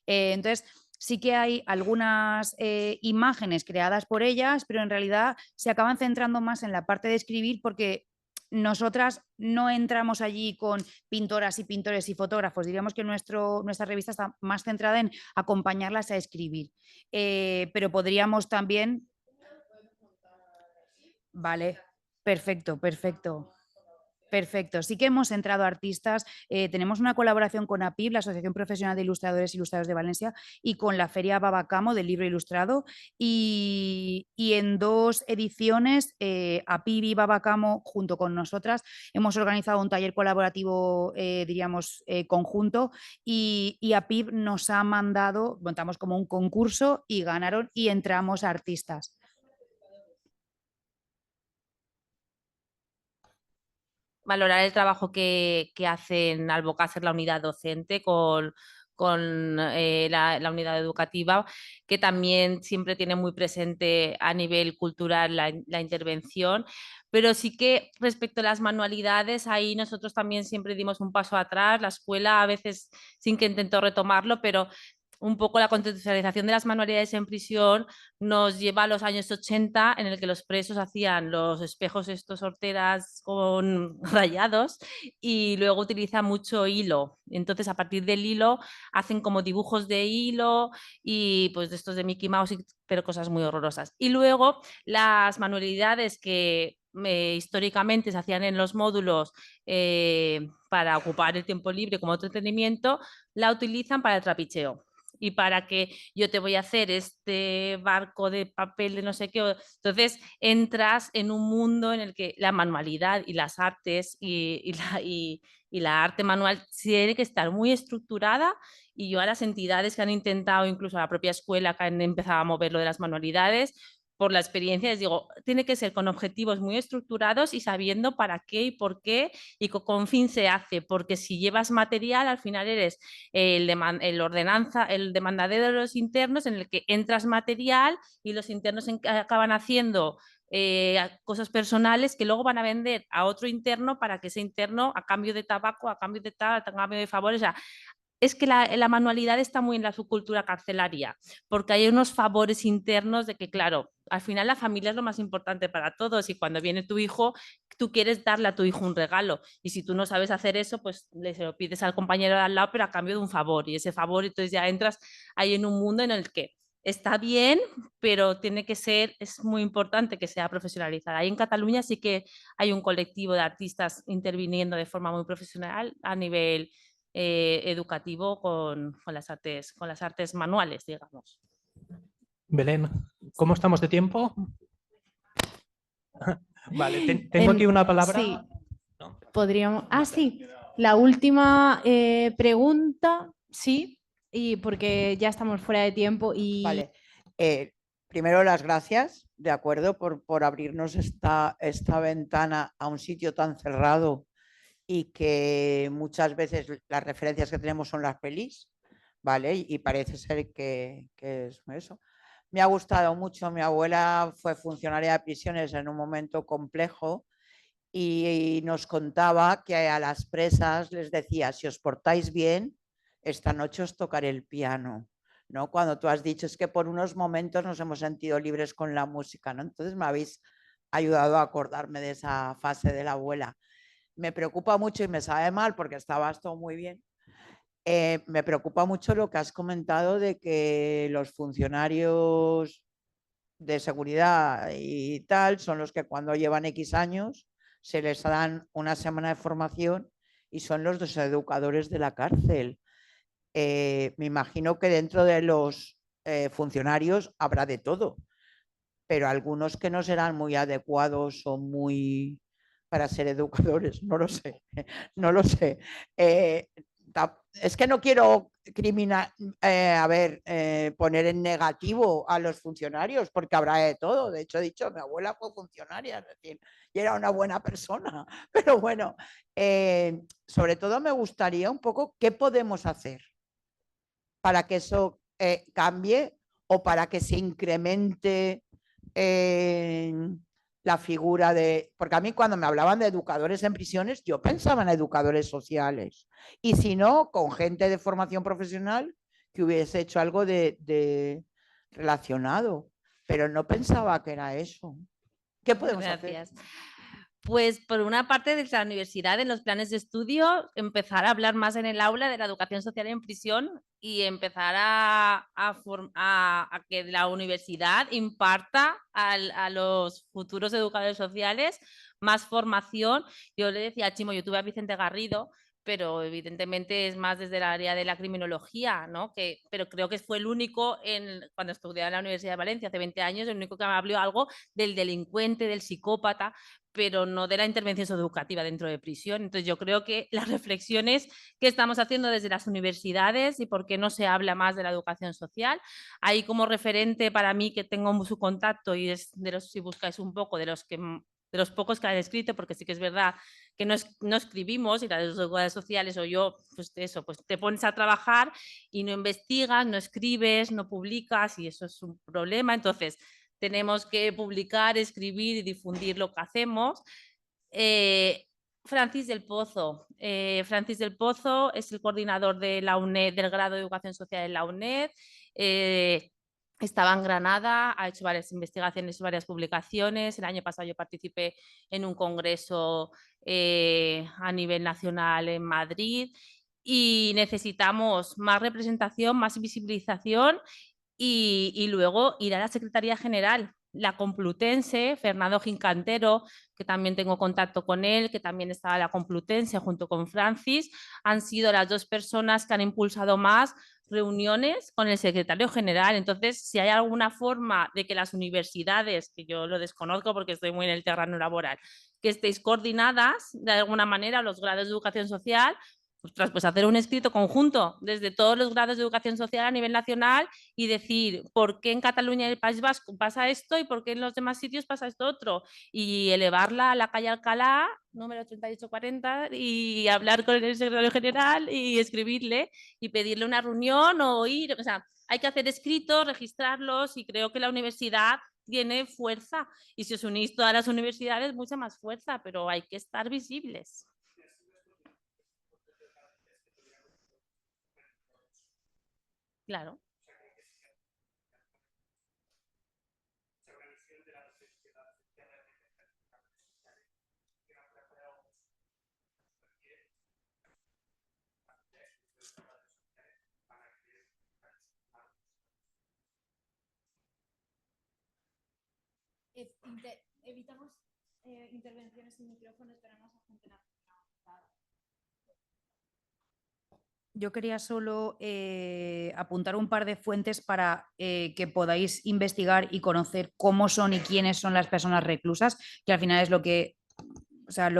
Entonces, sí que hay algunas imágenes creadas por ellas, pero en realidad se acaban centrando más en la parte de escribir porque nosotras no entramos allí con pintoras y pintores y fotógrafos. Diríamos que nuestra revista está más centrada en acompañarlas a escribir. Pero podríamos también... Vale, perfecto, perfecto. Perfecto, sí que hemos entrado artistas, tenemos una colaboración con APIB, la Asociación Profesional de Ilustradores e Ilustradores de Valencia, y con la Feria Babacamo del Libro Ilustrado, y en 2 ediciones APIB y Babacamo junto con nosotras hemos organizado un taller colaborativo, diríamos, conjunto, y APIB nos ha mandado, montamos como un concurso y ganaron y entramos artistas. Valorar el trabajo que hacen Albocácer, la unidad docente, con la unidad educativa, que también siempre tiene muy presente a nivel cultural la intervención. Pero sí que respecto a las manualidades, ahí nosotros también siempre dimos un paso atrás. La escuela a veces sin que intentó retomarlo, pero un poco la constitucionalización de las manualidades en prisión nos lleva a los años 80, en el que los presos hacían los espejos estos horteras con rayados y luego utilizan mucho hilo. Entonces, a partir del hilo hacen como dibujos de hilo y pues de estos de Mickey Mouse, pero cosas muy horrorosas. Y luego las manualidades que históricamente se hacían en los módulos para ocupar el tiempo libre como entretenimiento, la utilizan para el trapicheo. Y para que yo te voy a hacer este barco de papel de no sé qué. Entonces entras en un mundo en el que la manualidad y las artes y la arte manual tiene que estar muy estructurada, y yo a las entidades que han intentado, incluso a la propia escuela que han empezado a mover lo de las manualidades, por la experiencia les digo, tiene que ser con objetivos muy estructurados y sabiendo para qué y por qué y con fin se hace, porque si llevas material al final eres el demandadero de los internos, en el que entras material y los internos acaban haciendo cosas personales que luego van a vender a otro interno para que ese interno, a cambio de tabaco, a cambio de tal, a cambio de favores, o sea, es que la manualidad está muy en la subcultura carcelaria, porque hay unos favores internos de que, claro, al final la familia es lo más importante para todos, y cuando viene tu hijo, tú quieres darle a tu hijo un regalo, y si tú no sabes hacer eso, pues se lo pides al compañero de al lado, pero a cambio de un favor, y ese favor, entonces ya entras ahí en un mundo en el que está bien, pero tiene que ser, es muy importante que sea profesionalizada. Ahí en Cataluña sí que hay un colectivo de artistas interviniendo de forma muy profesional a nivel educativo con las artes manuales, digamos. Belén, ¿cómo estamos de tiempo? Vale, tengo aquí una palabra. Sí, podríamos... Ah, sí, la última pregunta, sí, y porque ya estamos fuera de tiempo y... Vale, primero las gracias, de acuerdo, por abrirnos esta ventana a un sitio tan cerrado y que muchas veces las referencias que tenemos son las pelis, ¿vale? Y parece ser que es eso. Me ha gustado mucho, mi abuela fue funcionaria de prisiones en un momento complejo y nos contaba que a las presas les decía, si os portáis bien, esta noche os tocaré el piano, ¿no? Cuando tú has dicho es que por unos momentos nos hemos sentido libres con la música, ¿no? Entonces me habéis ayudado a acordarme de esa fase de la abuela. Me preocupa mucho y me sabe mal porque estabas todo muy bien. Me preocupa mucho lo que has comentado de que los funcionarios de seguridad y tal son los que cuando llevan X años se les dan una semana de formación y son los dos educadores de la cárcel. Me imagino que dentro de los funcionarios habrá de todo, pero algunos que no serán muy adecuados o muy para ser educadores, no lo sé, no lo sé. Es que no quiero poner en negativo a los funcionarios, porque habrá de todo. De hecho, he dicho, mi abuela fue funcionaria, es decir, y era una buena persona. Pero bueno, sobre todo me gustaría un poco qué podemos hacer para que eso cambie o para que se incremente la figura de... Porque a mí cuando me hablaban de educadores en prisiones, yo pensaba en educadores sociales. Y si no, con gente de formación profesional que hubiese hecho algo de relacionado. Pero no pensaba que era eso. ¿Qué podemos hacer? Pues por una parte desde la universidad, en los planes de estudio, empezar a hablar más en el aula de la educación social en prisión y empezar a que la universidad imparta a los futuros educadores sociales más formación. Yo le decía a Chimo, yo tuve a Vicente Garrido, pero evidentemente es más desde el área de la criminología, ¿no? Pero creo que fue el único, cuando estudiaba en la Universidad de Valencia hace 20 años, el único que me habló algo del delincuente, del psicópata, pero no de la intervención educativa dentro de prisión. Entonces yo creo que las reflexiones que estamos haciendo desde las universidades y por qué no se habla más de la educación social, ahí como referente para mí que tengo su contacto y es de los, si buscáis un poco, de los pocos que han escrito, porque sí que es verdad que no escribimos y las educadoras sociales o yo, pues eso, pues te pones a trabajar y no investigas, no escribes, no publicas y eso es un problema. Entonces tenemos que publicar, escribir y difundir lo que hacemos. Francis del Pozo. Francis del Pozo es el coordinador de la UNED, del grado de Educación Social en la UNED. Estaba en Granada, ha hecho varias investigaciones, varias publicaciones. El año pasado yo participé en un congreso a nivel nacional en Madrid y necesitamos más representación, más visibilización y luego ir a la Secretaría General, la Complutense, Fernando Gincantero, que también tengo contacto con él, que también estaba en la Complutense junto con Francis, han sido las dos personas que han impulsado más reuniones con el secretario general. Entonces, si hay alguna forma de que las universidades, que yo lo desconozco porque estoy muy en el terreno laboral, que estéis coordinadas de alguna manera los grados de educación social, pues hacer un escrito conjunto desde todos los grados de educación social a nivel nacional y decir por qué en Cataluña y el País Vasco pasa esto y por qué en los demás sitios pasa esto otro, y elevarla a la calle Alcalá, número 3840, y hablar con el secretario general y escribirle y pedirle una reunión o ir, o sea, hay que hacer escritos, registrarlos y creo que la universidad tiene fuerza y si os unís todas las universidades, mucha más fuerza, pero hay que estar visibles. Claro. Evitamos intervenciones sin micrófono, esperamos a gente. Yo quería solo apuntar un par de fuentes para que podáis investigar y conocer cómo son y quiénes son las personas reclusas, que al final es lo que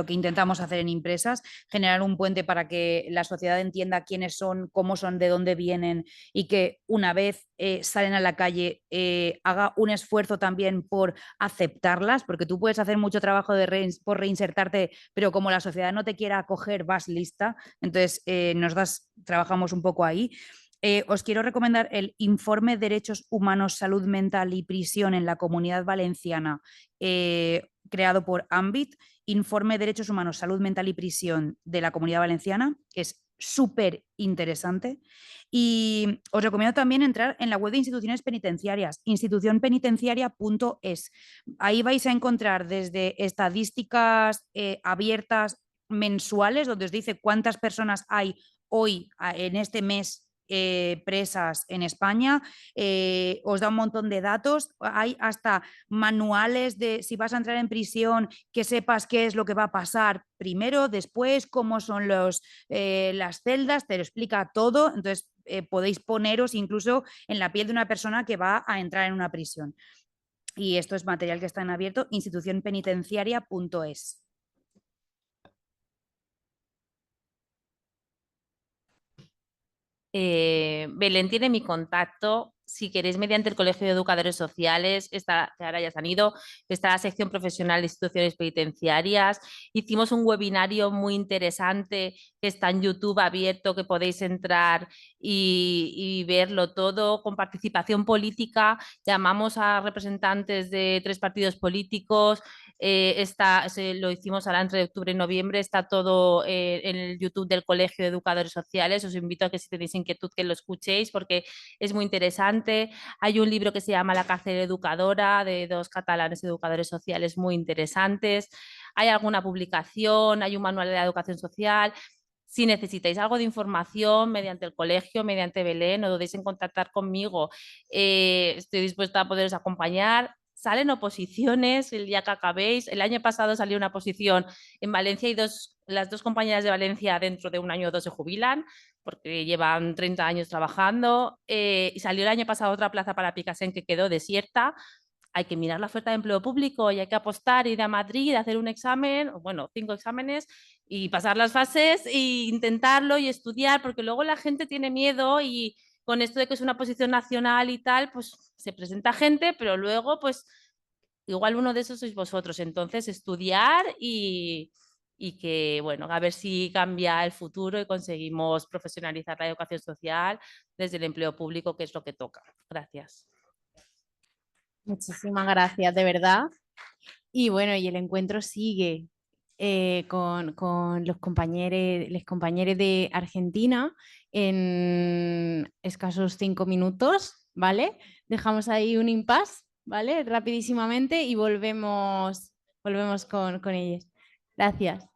intentamos hacer en Impresas, generar un puente para que la sociedad entienda quiénes son, cómo son, de dónde vienen y que una vez salen a la calle haga un esfuerzo también por aceptarlas, porque tú puedes hacer mucho trabajo por reinsertarte, pero como la sociedad no te quiera acoger, vas lista. Entonces, trabajamos un poco ahí. Os quiero recomendar el Informe Derechos Humanos, Salud Mental y Prisión en la Comunidad Valenciana, creado por Ambit, Informe Derechos Humanos, Salud Mental y Prisión de la Comunidad Valenciana, que es súper interesante. Y os recomiendo también entrar en la web de instituciones penitenciarias, institucionpenitenciaria.es. Ahí vais a encontrar desde estadísticas abiertas mensuales, donde os dice cuántas personas hay hoy, en este mes, presas en España, os da un montón de datos, hay hasta manuales de si vas a entrar en prisión, que sepas qué es lo que va a pasar primero, después, cómo son las celdas, te lo explica todo, entonces podéis poneros incluso en la piel de una persona que va a entrar en una prisión. Y esto es material que está en abierto, institucionpenitenciaria.es. Belén tiene mi contacto si queréis, mediante el Colegio de Educadores Sociales, que ahora ya se han ido, está la sección profesional de instituciones penitenciarias. Hicimos un webinario muy interesante que está en YouTube abierto, que podéis entrar y verlo todo, con participación política. Llamamos a representantes de 3 partidos políticos. Lo hicimos ahora entre octubre y noviembre, está todo en el YouTube del Colegio de Educadores Sociales. Os invito a que, si tenéis inquietud, que lo escuchéis porque es muy interesante. Hay un libro que se llama La cárcel educadora, de 2 catalanes educadores sociales muy interesantes. Hay alguna publicación, hay un manual de la educación social. Si necesitáis algo de información mediante el colegio, mediante Belén, no dudéis en contactar conmigo. Estoy dispuesta a poderos acompañar. Salen oposiciones el día que acabéis. El año pasado salió una oposición en Valencia y las 2 compañeras de Valencia dentro de 1 año o 2 se jubilan porque llevan 30 años trabajando. Y salió el año pasado otra plaza para Picasen que quedó desierta. Hay que mirar la oferta de empleo público y hay que apostar, ir a Madrid, hacer un examen, bueno, 5 exámenes y pasar las fases e intentarlo y estudiar, porque luego la gente tiene miedo y con esto de que es una posición nacional y tal, pues se presenta gente, pero luego pues igual uno de esos sois vosotros. Entonces estudiar y que, bueno, a ver si cambia el futuro y conseguimos profesionalizar la educación social desde el empleo público, que es lo que toca. Gracias. Muchísimas gracias, de verdad. Y bueno, y el encuentro sigue con los compañeros de Argentina en escasos 5 minutos, ¿vale? Dejamos ahí un impasse, ¿vale? Rapidísimamente y volvemos con ellos. Gracias.